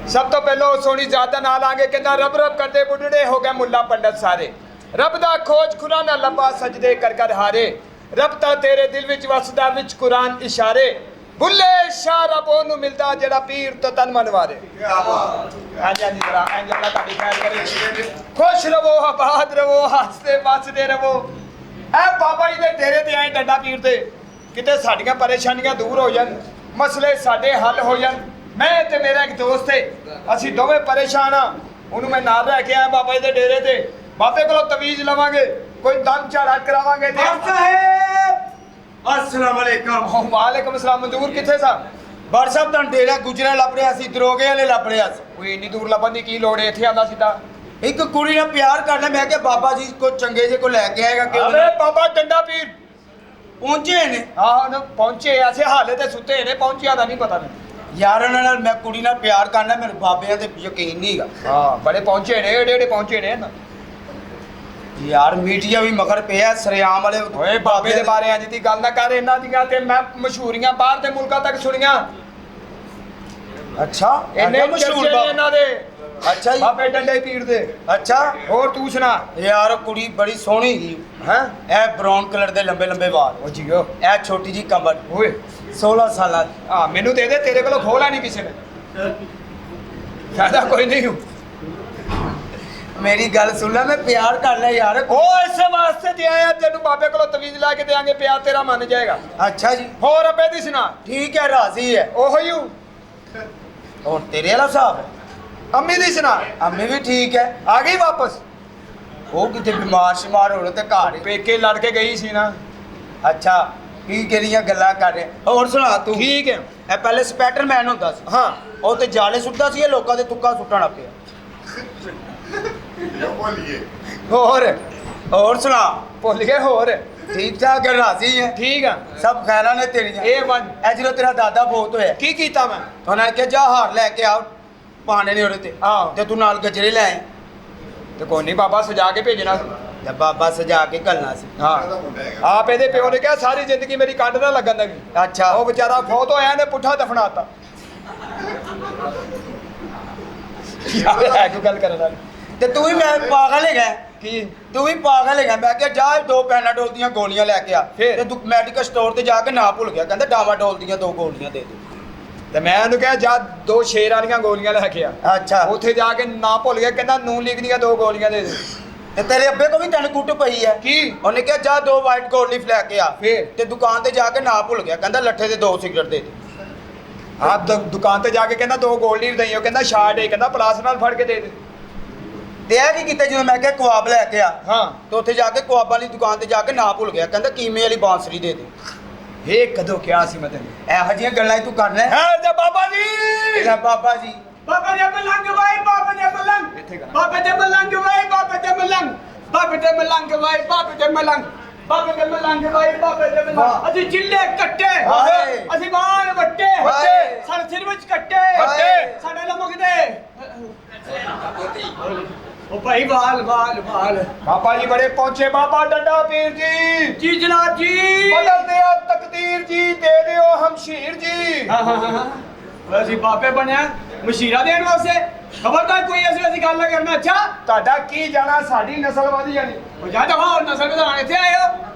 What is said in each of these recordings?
सब तो पहलो सोनी ज्यादा ना लांगे कहना रब रब करते बुढ़ड़े हो गए मुल्ला पंडित सारे रब दा खोज खुदा ना लब्बा सजदे कर कर हारे रब ता तेरे दिल विच वसदा विच कुरान इशारे बुल्ले शाह रब ओनू मिलदा जेड़ा पीर तो तन मनवारे हां जी जरा अंजला ताड़ी खैर करे खुश रहो आबाद रहो हंसते बसदे रहो ए बाबा जी दे डेरे ते आए डंडा पीर ते किते साडियां परेशानियां दूर हो जान मसले साडे हल हो जान मैं ते मेरा एक दोस्त है असी दोवें परेशान हां ओनू मैं नाल रह के आया बाबा जी दे डेरे ते बाबे कोलों तवीज लवांगे कोई दम झाड़ा करावांगे ते साहब अस्सलाम वालेकुम वालेकुम अस्सलाम मंजूर किथे सा बर साहब ਤਾਂ ਡੇਰਾ ਗੁਜਰਾ ਲੱਭ ਰਿਹਾ ਸੀ ਦਰੋਗੇ ਵਾਲੇ ਲੱਭ ਰਿਹਾ ਸੀ ਕੋਈ ਇੰਨੀ ਦੂਰ ਲੱਭਣ ਦੀ ਕੀ ਲੋੜ ਹੈ ਇੱਥੇ ਆਂਦਾ ਸਿੱਧਾ ਇੱਕ ਕੁੜੀ ਨਾਲ ਪਿਆਰ ਕਰਨਾ ਮੈਂ ਕਿਹਾ ਬਾਬਾ ਜੀ ਕੋ ਚੰਗੇ ਜੇ ਕੋ ਲੈ ਕੇ ਆਏਗਾ ਕਿ ਅਰੇ ਬਾਬਾ ਡੰਡਾ ਪੀਰ ਪਹੁੰਚੇ ਨੇ ਆਹ ਨਾ ਪਹੁੰਚੇ ਐਸੇ ਹਾਲੇ ਤੇ ਸੁੱਤੇ ਨੇ ਪਹੁੰਚਿਆ ਦਾ ਨਹੀਂ ਪਤਾ ਨਹੀਂ ਯਾਰ ਉਹਨਾਂ ਨਾਲ ਮੈਂ ਕੁੜੀ ਨਾਲ ਪਿਆਰ ਕਰਨਾ ਮੈਨੂੰ ਬਾਬਿਆਂ ਤੇ ਯਕੀਨ ਨਹੀਂ ਹੈਗਾ ਹਾਂ ਬੜੇ ਪਹੁੰਚੇ ਨੇ ਏਡੇ ਪਹੁੰਚੇ ਨੇ ਨਾ ਯਾਰ ਮੀਡੀਆ ਵੀ ਮਗਰ ਪਿਆ ਸਰਿਆਮ ਵਾਲੇ ਓਏ ਬਾਬੇ ਦੇ ਬਾਰੇ ਅੱਜ ਦੀ ਗੱਲ ਨਾ ਕਰ ਇਹਨਾਂ ਦੀਆਂ ਤੇ ਮੈਂ ਮਸ਼ਹੂਰੀਆਂ ਬਾਹਰ ਦੇ ਮੁਲਕਾਂ ਤੱਕ ਸੁਣੀਆਂ ਅੱਛਾ ਇੰਨੇ ਮਸ਼ਹੂਰ ਨੇ ਇਹਨਾਂ ਦੇ ਅੱਛਾ ਜੀ ਬਾਬੇ ਡੰਡੇ ਪੀਰ ਦੇ ਅੱਛਾ ਹੋਰ ਤੂੰ ਸੁਣਾ ਯਾਰ ਕੁੜੀ ਬੜੀ ਸੋਹਣੀ ਸੀ ਹੈ ਇਹ ਬ੍ਰਾਊਨ ਕਲਰ ਦੇ ਲੰਬੇ ਲੰਬੇ ਵਾਲ ਉਹ ਜੀਓ ਇਹ ਛੋਟੀ ਜੀ ਕਮਰ ਓਏ 16 ਸਾਲਾਂ ਦੀ ਆ ਮੈਨੂੰ ਦੇ ਦੇ ਤੇਰੇ ਕੋਲੋਂ ਖੋਲਾ ਨਹੀਂ ਕਿਸੇ ਨੇ ਫਾਇਦਾ ਕੋਈ ਨਹੀਂ ਹੂੰ ਮੇਰੀ ਗੱਲ ਸੁਣ ਲੈ ਮੈਂ ਪਿਆਰ ਕਰਨਾ ਯਾਰ ਉਹ ਇਸੇ ਵਾਸਤੇ ਤੇ ਆਇਆ ਤੈਨੂੰ ਬਾਬੇ ਕੋਲੋਂ ਤਵੀਜ਼ ਲਾ ਕੇ ਦੇਾਂਗੇ ਪਿਆਰ ਤੇਰਾ ਮੰਨ ਜਾਏਗਾ ਅੱਛਾ ਜੀ ਹੋਰ ਅੱਬੇ ਦੀ ਸੁਣਾ ਠੀਕ ਹੈ ਰਾਜ਼ੀ ਹੈ ਉਹੋ ਹੀ ਹੋਰ ਤੇਰੇ ਵਾਲਾ ਹਿਸਾਬ ਹੈ ਅੰਮੀ ਦੀ ਸੁਣਾ ਅੰਮੀ ਵੀ ਠੀਕ ਹੈ ਆ ਗਈ ਵਾਪਸ ਉਹ ਕਿਤੇ ਬਿਮਾਰ ਸ਼ਿਮਾਰ ਹੋਣ ਤੇ ਘਰ ਪੇਕੇ ਲੜ ਕੇ ਗਈ ਸੀ ਨਾ ਅੱਛਾ ਕੀ ਕਿਹੜੀਆਂ ਗੱਲਾਂ ਕਰ ਰਹੇ ਹੋਰ ਸੁਣਾ ਤੂੰ ਠੀਕ ਹੈ ਇਹ ਪਹਿਲੇ ਸਪੈਟਰਮੈਨ ਹੁੰਦਾ ਸੀ ਹਾਂ ਉਹ ਤੇ ਜਾਲੇ ਸੁੱਟਦਾ ਸੀ ਇਹ ਲੋਕਾਂ ਦੇ ਤੁੱਕਾ ਸੁੱਟਣਾ ਪਿਆ ਹੋਰ ਸੁਣਾ ਭੁੱਲ ਗਏ ਹੋਰ ਠੀਕ ਠਾਕ ਹੈ ਰਾਜ਼ੀ ਹੈ ਠੀਕ ਆ ਸਭ ਖੈਰਾਂ ਨੇ ਤੇਰੀਆਂ ਇਹ ਵਨ ਇਹ ਜਦੋਂ ਤੇਰਾ ਦਾਦਾ ਬਹੁਤ ਹੋਇਆ ਕੀ ਕੀਤਾ ਮੈਂ ਉਹਨਾਂ ਨੇ ਕਿਹਾ ਜਾ ਹਾਰ ਲੈ ਕੇ ਆ ਪਾਣੇ ਨੇ ਉਹਦੇ ਤੇ ਆਹੋ ਤੇ ਤੂੰ ਨਾਲ ਗਜਰੇ ਲੈ ਆਈ ਤੇ ਕੋਈ ਨਹੀਂ ਬਾਬਾ ਸਜਾ ਕੇ ਭੇਜਣਾ ਸੀ ਤੇ ਬਾਬਾ ਸਜਾ ਕੇ ਘੱਲਣਾ ਸੀ ਹਾਂ ਆਪ ਇਹਦੇ ਪਿਓ ਨੇ ਕਿਹਾ ਸਾਰੀ ਜ਼ਿੰਦਗੀ ਮੇਰੀ ਕੰਡ ਨਾ ਲੱਗਣ ਦੇਗੀ ਅੱਛਾ ਉਹ ਵਿਚਾਰਾ ਫੌਤ ਹੋਇਆ ਨੇ ਪੁੱਠਾ ਦਫਨਾਤਾ ਯਾਰ ਹੈ ਕੋਈ ਗੱਲ ਕਰਨ ਵਾਲੀ ਤੇ ਤੂੰ ਵੀ ਮੈਂ ਪਾਗਲ ਹੈਗਾ ਕੀ ਤੂੰ ਵੀ ਪਾਗਲ ਹੈਗਾ ਮੈਂ ਕਿਹਾ ਜਾ 2 ਪੈਨਾਡੋਲ ਦੀਆਂ ਗੋਲੀਆਂ ਲੈ ਕੇ ਆ ਫਿਰ? ਤੇ ਤੂੰ ਮੈਡੀਕਲ ਸਟੋਰ ਤੇ ਜਾ ਕੇ ਨਾ ਭੁੱਲ ਗਿਆ ਕਹਿੰਦਾ ਡਾਵਾਡੋਲ ਦੀਆਂ 2 ਗੋਲੀਆਂ ਦੇ ਦੇ ਤੇ ਮੈਂ ਉਹਨੂੰ ਕਿਹਾ ਜਾ 2 ਸ਼ੇਰ ਵਾਲੀਆਂ ਗੋਲੀਆਂ ਲੈ ਕੇ ਆ ਅੱਛਾ ਉੱਥੇ ਜਾ ਕੇ ਨਾ ਭੁੱਲ ਗਿਆ ਕਹਿੰਦਾ ਨੂਨ ਲੀਗ ਦੀਆਂ 2 ਗੋਲੀਆਂ ਦੇ ਦੇ ਤੇ ਤੇਰੇ ਅੱਬੇ ਕੋ ਵੀ ਤੈਨੂੰ ਕੁੱਟ ਪਈ ਹੈ ਕੀ ਉਹਨੇ ਕਿਹਾ ਜਾ 2 ਵਾਈਟ ਗੋਲੀਫ ਲੈ ਕੇ ਆ ਫਿਰ? ਤੇ ਦੁਕਾਨ ਤੇ ਜਾ ਕੇ ਨਾ ਭੁੱਲ ਗਿਆ ਕਹਿੰਦਾ ਲੱਠੇ ਦੇ 2 ਸਿਗਰਟ ਦੇ ਦੇ ਆਪ ਦੁਕਾਨ ਤੇ ਜਾ ਕੇ ਕਹਿੰਦਾ 2 ਗੋਲ ਲੀਵ ਦਈਓ ਕਹਿੰਦਾ ਸ਼ਾਰਟ ਹੈ ਕਹਿੰਦਾ ਪਲਾਸ ਨਾਲ ਫੜ ਕੇ ਦੇ ਦੇ ਤੇ ਇਹ ਕੀ ਕੀਤਾ ਜਦੋਂ ਮੈਂ ਕਿਹਾ ਕੁਆਬ ਲੈ ਕੇ ਆ ਹਾਂ ਤੇ ਉੱਥੇ ਜਾ ਕੇ ਕੁਆਬਾਂ ਵਾਲੀ ਦੁਕਾਨ ਤੇ ਜਾ ਕੇ ਨਾ ਭੁੱਲ ਗਿਆ ਕਹਿੰਦਾ ਕੀਮੇ ਵਾਲੀ ਬਾਂਸਰੀ ਦੇ ਦੇ ਇਹ ਕਦੋਂ ਕਿਹਾ ਸੀ ਮੈਂ ਤੈਨੂੰ ਇਹੋ ਜਿਹੀਆਂ ਗੱਲਾਂ ਹੀ ਤੂੰ ਕਰਨਾ ਹੈ ਹੈ ਤੇ ਬਾਬਾ ਜੀ ਲੈ ਬਾਬਾ ਜੀ ਬਾਬਾ ਦੇ ਮਲੰਗ ਵਾਏ ਬਾਬਾ ਦੇ ਮਲੰਗ ਇੱਥੇ ਕਰ ਬਾਬਾ ਦੇ ਮਲੰਗ ਵਾਏ ਬਾਬਾ ਦੇ ਮਲੰਗ ਬਾਬਾ ਦੇ ਮਲੰਗ ਵਾਏ ਬਾਬਾ ਦੇ ਮਲੰਗ ਬਾਬਾ ਦੇ ਮਲੰਗ ਵਾਏ ਬਾਬਾ ਦੇ ਮਲੰਗ ਅਸੀਂ ਚਿੱਲੇ ਕੱਟੇ ਹਾਏ। ਅਸੀਂ ਬਾਣ ਵੱਟੇ ਹਾਏ। ਸਾਡੇ ਸਿਰ ਵਿੱਚ ਕੱਟੇ ਹਾਏ। ਸਾਡੇ ਲਮਕਦੇ ਉਹ ਭਾਈ ਵਾਲ ਬਾਬਾ ਜੀ ਬੜੇ ਪਹੁੰਚੇ ਬਾਬਾ ਡੰਡਾ ਪੀਰ ਜੀ ਜੀ ਜਨਾਬ ਜੀ ਬਦਲ ਦਿਓ ਤਕਦੀਰ ਜੀ ਦੇ ਦਿਓ ਹਮਸ਼ੀਰ ਜੀ ਹਾਂ ਅਸੀਂ ਬਾਬੇ ਬਣਿਆ ਮਸ਼ੀਰਾ ਦੇਣ ਵਾਸਤੇ ਖਬਰਦਾਰ ਕੋਈ ਅਸੀਂ ਗੱਲ ਨਾ ਕਰਨਾ ਅੱਛਾ ਤੁਹਾਡਾ ਕੀ ਜਾਣਾ ਸਾਡੀ ਨਸਲ ਵਧੀ ਜਾਣੀ ਉਹ ਜਾ ਦਵਾ ਹੋਰ ਨਸਲ ਵਧਾਉਣ ਇੱਥੇ ਆਏ ਹੋ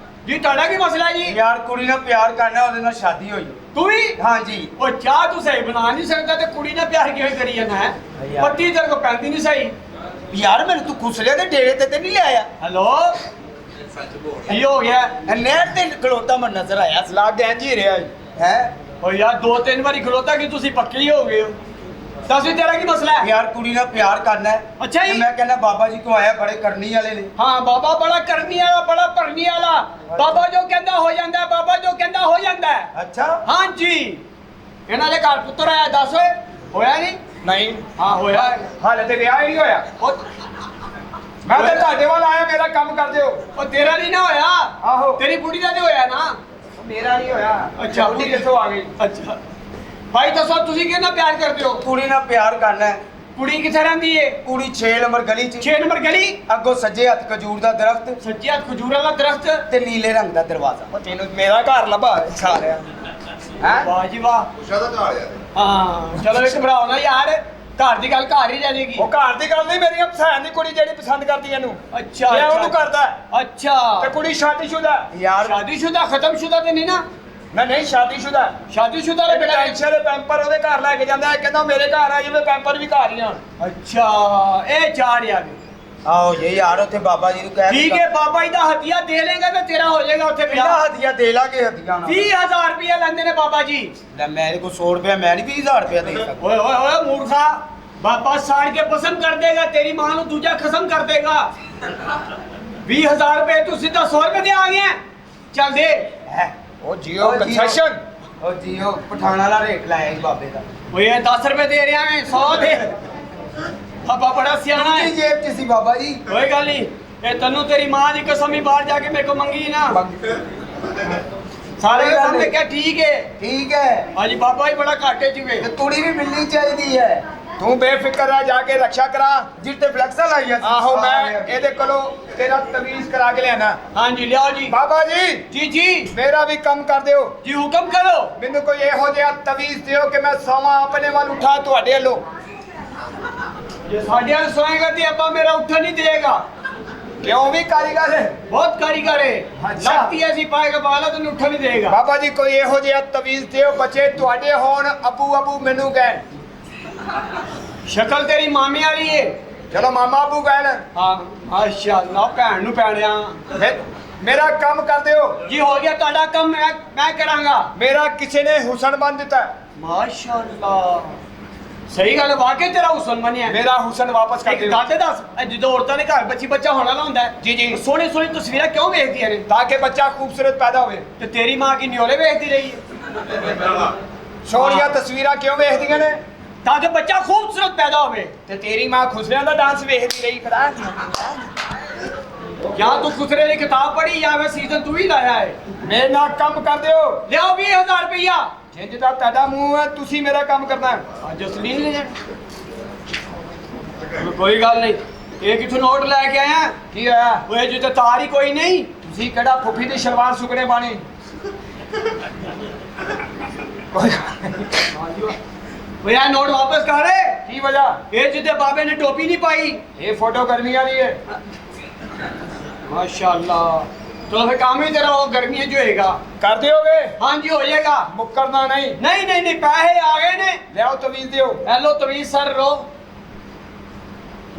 ਜੀ ਤੁਹਾਡਾ ਕੀ ਮਸਲਾ ਜੀ ਯਾਰ ਕੁੜੀ ਨਾਲ ਪਿਆਰ ਕਰਨਾ ਉਹਦੇ ਨਾਲ ਸ਼ਾਦੀ ਹੋਈ ਤੂੰ ਵੀ ਹਾਂਜੀ ਉਹ ਚਾਹ ਤੂੰ ਸਹੀ ਬਣਾ ਨਹੀਂ ਸਕਦਾ ਤੇ ਕੁੜੀ ਨਾਲ ਪਿਆਰ ਕਿਵੇਂ ਕਰੀ ਜਾਂਦਾ ਹੈ ਯਾਰ। ਪੱਤੀ ਤੇਰੇ ਕੋ ਪੈਂਦੀ ਨਹੀਂ ਸਹੀ ਯਾਰ ਮੈਨੂੰ ਤੂੰ ਖੁਸਲੇ ਦੇ ਡੇਰੇ ਤੇ ਨਹੀਂ ਲਿਆਇਆ ਹੈਲੋ ਕੀ ਹੋ ਗਿਆ ਨਹਿਰ ਤੇ ਖਲੋਤਾ ਮੈਂ ਨਜ਼ਰ ਆਇਆ ਸੀ ਲੱਗ ਇੰਜ ਹੀ ਰਿਹਾ ਜੀ ਹੈ ਓ ਯਾਰ 2-3 ਵਾਰੀ ਖਲੋਤਾ ਕਿ ਤੁਸੀਂ ਪੱਕੇ ਹੀ ਹੋ ਗਏ ਹੋ ਦੱਸ ਵੀ ਤੇਰਾ ਕੀ ਮਸਲਾ ਹੈ ਯਾਰ ਕੁੜੀ ਨਾਲ ਪਿਆਰ ਕਰਨਾ ਹੈ ਅੱਛਾ ਜੀ। ਤੇ ਮੈਂ ਕਹਿੰਦਾ ਬਾਬਾ ਜੀ ਕੋ ਆਇਆ ਬੜੇ ਕਰਨੀ ਵਾਲੇ ਨੇ ਹਾਂ ਬਾਬਾ ਬੜਾ ਕਰਨੀ ਵਾਲਾ ਬੜਾ ਭਰਨੀ ਵਾਲਾ ਬਾਬਾ ਜੋ ਕਹਿੰਦਾ ਹੋ ਜਾਂਦਾ ਬਾਬਾ ਜੋ ਕਹਿੰਦਾ ਹੋ ਜਾਂਦਾ ਅੱਛਾ ਹਾਂਜੀ ਇਹਨਾਂ ਦੇ ਘਰ ਪੁੱਤਰ ਆਇਆ ਦੱਸ ਓਏ ਹੋਇਆ ਨਹੀਂ ਨਹੀਂ ਹਾਂ ਹੋਇਆ ਹਾਲੇ ਤੇ ਵਿਆਹ ਹੀ ਨਹੀਂ ਹੋਇਆ ਉਹ ਮੈਂ ਤੇ ਤੁਹਾਡੇ ਵੱਲ ਆਇਆ ਮੇਰਾ ਕੰਮ ਕਰ ਦਿਓ ਉਹ ਤੇਰਾ ਨਹੀਂ ਨਾ ਹੋਇਆ ਆਹੋ। ਤੇਰੀ ਬੁੜੀ ਦਾ ਤੇ ਹੋਇਆ ਨਾ ਮੇਰਾ ਨਹੀਂ ਹੋਇਆ ਅੱਛਾ, ਬੁੱਢੀ ਕਿੱਥੋਂ ਆ ਗਈ ਅੱਛਾ ਭਾਈ ਦੱਸੋ ਤੁਸੀਂ ਕਿਹਨਾਂ ਪਿਆਰ ਕਰਦੇ ਹੋ ਕੁੜੀ ਨਾਲ ਪਿਆਰ ਕਰਨਾ ਹੈ ਕੁੜੀ ਕਿੱਥੇ ਰਹਿੰਦੀ ਏ ਕੁੜੀ 6 ਨੰਬਰ ਗਲੀ 'ਚ 6 ਨੰਬਰ ਗਲੀ ਅੱਗੋਂ ਸੱਜੇ ਹੱਥ ਖਜੂਰ ਦਾ ਦਰਖਤ ਸੱਜੇ ਹੱਥ ਖਜੂਰ ਵਾਲਾ ਦਰਖਤ ਤੇ ਨੀਲੇ ਰੰਗ ਦਾ ਦਰਵਾਜ਼ਾ ਉਹ ਤੈਨੂੰ ਮੇਰਾ ਘਰ ਲੱਭਾ ਸਾਰਿਆਂ ਹੈ ਵਾਹ ਜੀ ਵਾਹ ਪੁੱਛਾ ਤਾਂ ਢਾਲਿਆ ਹਾਂ ਚਲੋ ਇੱਕ ਭਰਾਓ ਨਾ ਯਾਰ ਘਰ ਦੀ ਗੱਲ ਘਰ ਹੀ ਜਾਣੇਗੀ ਉਹ ਘਰ ਦੀ ਗੱਲ ਨਹੀਂ, ਮੇਰੀਆਂ ਭੈਣ ਦੀ ਕੁੜੀ ਜਿਹੜੀ ਪਸੰਦ ਕਰਦੀ ਇਹਨੂੰ ਅੱਛਾ ਇਹ ਉਹਨੂੰ ਕਰਦਾ ਹੈ। ਅੱਛਾ ਤੇ ਕੁੜੀ ਸ਼ਾਦੀशुदा ਹੈ। ਯਾਰ ਸ਼ਾਦੀशुदा ਖਤਮशुदा ਤੇ ਨਹੀਂ ਨਾ ਮੈਂ ਨਹੀਂ ਸ਼ਾਦੀशुदा ਹੈ। ਸ਼ਾਦੀशुदा ਇਹ ਦੇ ਬੇਟਾ ਟੈਂਸ਼ਨ ਦੇ ਪੈਂਪਰ ਉਹਦੇ ਘਰ ਲੈ ਕੇ ਜਾਂਦਾ ਹੈ, ਕਹਿੰਦਾ ਮੇਰੇ ਘਰ ਆ ਜਿਵੇਂ ਪੈਂਪਰ ਵੀ ਘਰ ਹੀ ਆਣ। ਅੱਛਾ ਇਹ ਚਾਰ ਆ ਗਏ ਆਓ ਜੀ ਯਾਰ ਉੱਥੇ ਬਾਬਾ ਜੀ ਨੂੰ ਕਹਿ ਠੀਕ ਹੈ ਬਾਬਾ ਜੀ ਦਾ ਹਦੀਆ ਦੇ ਲੇਗਾ ਤੇ ਤੇਰਾ ਹੋ ਜਾਏਗਾ ਉੱਥੇ ਕਿੰਨਾ ਵਿਆਹ ਹਦੀਆ ਦੇ ਲਾਂਗੇ ਹਦੀਆ ਨਾਲ 20000 ਰੁਪਏ ਲੈਂਦੇ ਨੇ ਬਾਬਾ ਜੀ ਲੈ ਮੇਰੇ ਕੋਲ 100 ਰੁਪਏ ਮੈਂ ਨਹੀਂ 20000 ਰੁਪਏ ਦੇ ਸਕਦਾ ਓਏ ਓਏ ਓਏ ਮੂਰਖਾ ਬਾਬਾ ਸਾੜ ਕੇ ਪਸੰਦ ਕਰ ਦੇਗਾ ਤੇਰੀ ਮਾਂ ਨੂੰ ਦੂਜਾ ਖਸਮ ਕਰ ਦੇਗਾ 20000 ਰੁਪਏ ਤੂੰ ਸਿੱਧਾ 100 ਰੁਪਏ ਦੇ ਆ ਗਿਆ ਚੱਲ ਦੇ ਹੈ ਉਹ ਜੀਓ ਕੰਸੈਸ਼ਨ ਉਹ ਜੀ ਉਹ ਪਠਾਣਾ ਵਾਲਾ ਰੇਟ ਲਾਇਆ ਜੀ ਬਾਬੇ ਦਾ ਓਏ 10 ਰੁਪਏ ਦੇ ਰਿਹਾ ਮੈਂ 100 ਦੇ ਬਾਬਾ ਬੜਾ ਸਿਆਣਾ ਹੈ ਕੀ ਜੇਬ ਚ ਸੀ ਬਾਬਾ ਜੀ ਕੋਈ ਗੱਲ ਨਹੀਂ ਇਹ ਤੈਨੂੰ ਤੇਰੀ ਮਾਂ ਦੀ ਕਸਮ ਹੀ ਬਾਹਰ ਜਾ ਕੇ ਮੇਰੇ ਕੋ ਮੰਗੀ ਨਾ ਸਾਰੇ ਕੋਈ ਗੱਲ ਸਾਹਮਣੇ ਨਹੀਂ। ਕਿਹਾ ਠੀਕ ਹੈ ਠੀਕ ਹੈ ਹਾਂਜੀ ਬਾਬਾ ਹੀ ਬੜਾ ਘਾਟੇ ਚ ਵੇ ਤੇ ਤੁੜੀ ਵੀ ਮਿਲਣੀ ਚਾਹੀਦੀ ਹੈ ਤੂੰ ਬੇਫਿਕਰ ਰਹਿ, ਜਾ ਕੇ ਰੱਖਿਆ ਕਰਾ। ਜਿੱਤੇ ਫਲੈਕਸਾਂ ਲਾਈਆਂ ਸੀ ਆਹੋ ਮੈਂ ਇਹਦੇ ਕੋਲੋਂ ਤੇਰਾ ਤਵੀਜ਼ ਕਰਾ ਕੇ ਲਿਆਣਾ। ਹਾਂਜੀ ਲਿਆਓ ਜੀ ਬਾਬਾ ਜੀ ਜੀ ਜੀ ਮੇਰਾ ਵੀ ਕੰਮ ਕਰ ਦਿਓ, ਜੀ ਹੁਕਮ ਕਰੋ ਮੈਨੂੰ ਕੋਈ ਇਹੋ ਜਿਹਾ ਤਵੀਜ਼ ਦਿਓ ਕਿ ਮੈਂ ਸੌਵਾਂ ਆਪਣੇ ਵੱਲ ਉਠਾ ਤੁਹਾਡੇ ਵੱਲੋਂ। ਜੇ ਸਾਡੇ ਨਾਲ ਸੋਏਗਾ ਤੇ ਅੱਬਾ ਮੇਰਾ ਉੱਠਣ ਨਹੀਂ ਦੇਗਾ ਕਿਉਂ ਵੀ ਕਾਰੀਗਰ ਹੈ ਬਹੁਤ ਕਾਰੀਗਰ ਹੈ ਅੱਛਾ। ਲੱਗਦੀ ਐਸੀ ਪਾਏਗਾ ਬਾਲਾ ਤੈਨੂੰ ਉੱਠਣ ਨਹੀਂ ਦੇਗਾ ਬਾਬਾ ਜੀ ਕੋਈ ਇਹੋ ਜਿਹਾ ਤਵੀਜ਼ ਦਿਓ ਬੱਚੇ ਤੁਹਾਡੇ ਹੋਣ, ਅਬੂ ਅਬੂ ਮੈਨੂੰ ਕਹਿਣ। ਸ਼ਕਲ ਤੇਰੀ ਮਾਮੀ ਵਾਲੀ ਏ ਚਲੋ ਮਾਮਾ ਅਬੂ ਕਹਿਣ। ਹਾਂ ਮਾਸ਼ਾਅੱਲਾ ਭੈਣ ਨੂੰ ਪੈਣਿਆ ਫਿਰ ਮੇਰਾ ਕੰਮ ਕਰ ਦਿਓ। ਜੀ ਹੋ ਗਿਆ ਤੁਹਾਡਾ ਕੰਮ ਮੈਂ ਕਰਾਂਗਾ ਮੇਰਾ ਕਿਸੇ ਨੇ ਹੁਸਨ ਬੰਨ ਦਿੱਤਾ, ਮਾਸ਼ਾਅੱਲਾ ਸਹੀ ਗੱਲ ਹੈ, ਵਾਕਈ ਤੇਰਾ ਹੁਸਨ ਬਣਿਆ ਮੇਰਾ ਹੁਸਨ ਵਾਪਸ ਕਰ ਇੱਕ ਦਿਓ ਗੱਲ ਤੇ ਦੱਸ ਇਹ ਜਦੋਂ ਔਰਤਾਂ ਦੇ ਘਰ ਬੱਚੀ ਬੱਚਾ ਹੋਣਾ ਨਾ ਹੁੰਦਾ ਹੈ, ਜੀ, ਜੀ। ਸੋਹਣੀ ਸੋਹਣੀ ਤਸਵੀਰਾਂ ਕਿਉਂ ਵੇਖਦੀਆਂ ਨੇ ਤਾਂ ਕਿ ਬੱਚਾ ਖੂਬਸੂਰਤ ਪੈਦਾ ਹੋਵੇ। ਤੇ ਤੇਰੀ ਮਾਂ ਕੀ ਨਿਓਲੇ ਵੇਖਦੀ ਰਹੀ ਹੈ ਸੋਹਣੀਆਂ ਤਸਵੀਰਾਂ ਕਿਉਂ ਵੇਖਦੀਆਂ ਨੇ? ਤਾਂ ਕਿ ਬੱਚਾ ਖੂਬਸੂਰਤ ਪੈਦਾ ਹੋਵੇ ਤੇ ਤੇਰੀ ਮਾਂ ਖੁਸਰਿਆਂ ਦਾ ਡਾਂਸ ਵੇਖਦੀ ਰਹੀ ਖੜਾ। ਜਾਂ ਤੂੰ ਖੁਸਰੇ ਦੀ ਕਿਤਾਬ ਪੜ੍ਹੀ ਜਾਂ ਫਿਰ ਸੀਜ਼ਨ ਤੂੰ ਹੀ ਲਾਇਆ ਹੈ ਮੇਰੇ ਨਾਲ ਕੰਮ ਕਰ ਦਿਓ। ਲਿਆਓ 20000 ਰੁਪਇਆ ਜਿੰਜ ਦਾ ਤੁਹਾਡਾ ਮੂੰਹ ਹੈ ਤੁਸੀਂ ਮੇਰਾ ਕੰਮ ਕਰਨਾ ਹੈ। ਅੱਜ ਅਸਲੀ ਨਹੀਂ ਲੈ ਕੋਈ ਗੱਲ ਨਹੀਂ ਇਹ ਕਿਥੋਂ ਨੋਟ ਲੈ ਕੇ ਆਇਆ ਕੀ ਹੋਇਆ? ਓਏ ਜਿੱਤੇ ਤਾਰ ਹੀ ਕੋਈ ਨਹੀਂ ਤੁਸੀਂ ਕਿਹੜਾ ਫੁੱਫੀ ਦੀ ਸ਼ਲਵਾਰ ਸੁਕਣੇ ਬਾਣੀ? ਕੋਈ ਓਏ ਇਹ ਨੋਟ ਵਾਪਸ ਕਰ ਕੀ ਵਜ੍ਹਾ? ਇਹ ਜਿੱਤੇ ਬਾਬੇ ਨੇ ਟੋਪੀ ਨਹੀਂ ਪਾਈ ਇਹ ਫੋਟੋ ਗਰਮੀ ਵਾਲੀ ਹੈ। ਮਾਸ਼ਾਅੱਲਾ ਚਲੋ ਫਿਰ ਕੰਮ ਹੀ ਤੇਰਾ ਉਹ ਗਰਮੀਆਂ ਚ ਹੋਏਗਾ ਕਰ ਦਿਓਗੇ? ਹਾਂਜੀ ਹੋ ਜਾਏਗਾ ਮੁੱਕਰਨਾ ਨਹੀਂ। ਨਹੀਂ ਨਹੀਂ ਨਹੀਂ ਪੈਸੇ ਆ ਗਏ ਨੇ ਲਿਆਓ ਤਵੀਜ਼ ਦਿਓ। ਹੈਲੋ ਤਵੀਜ਼ ਸਰ ਰੋ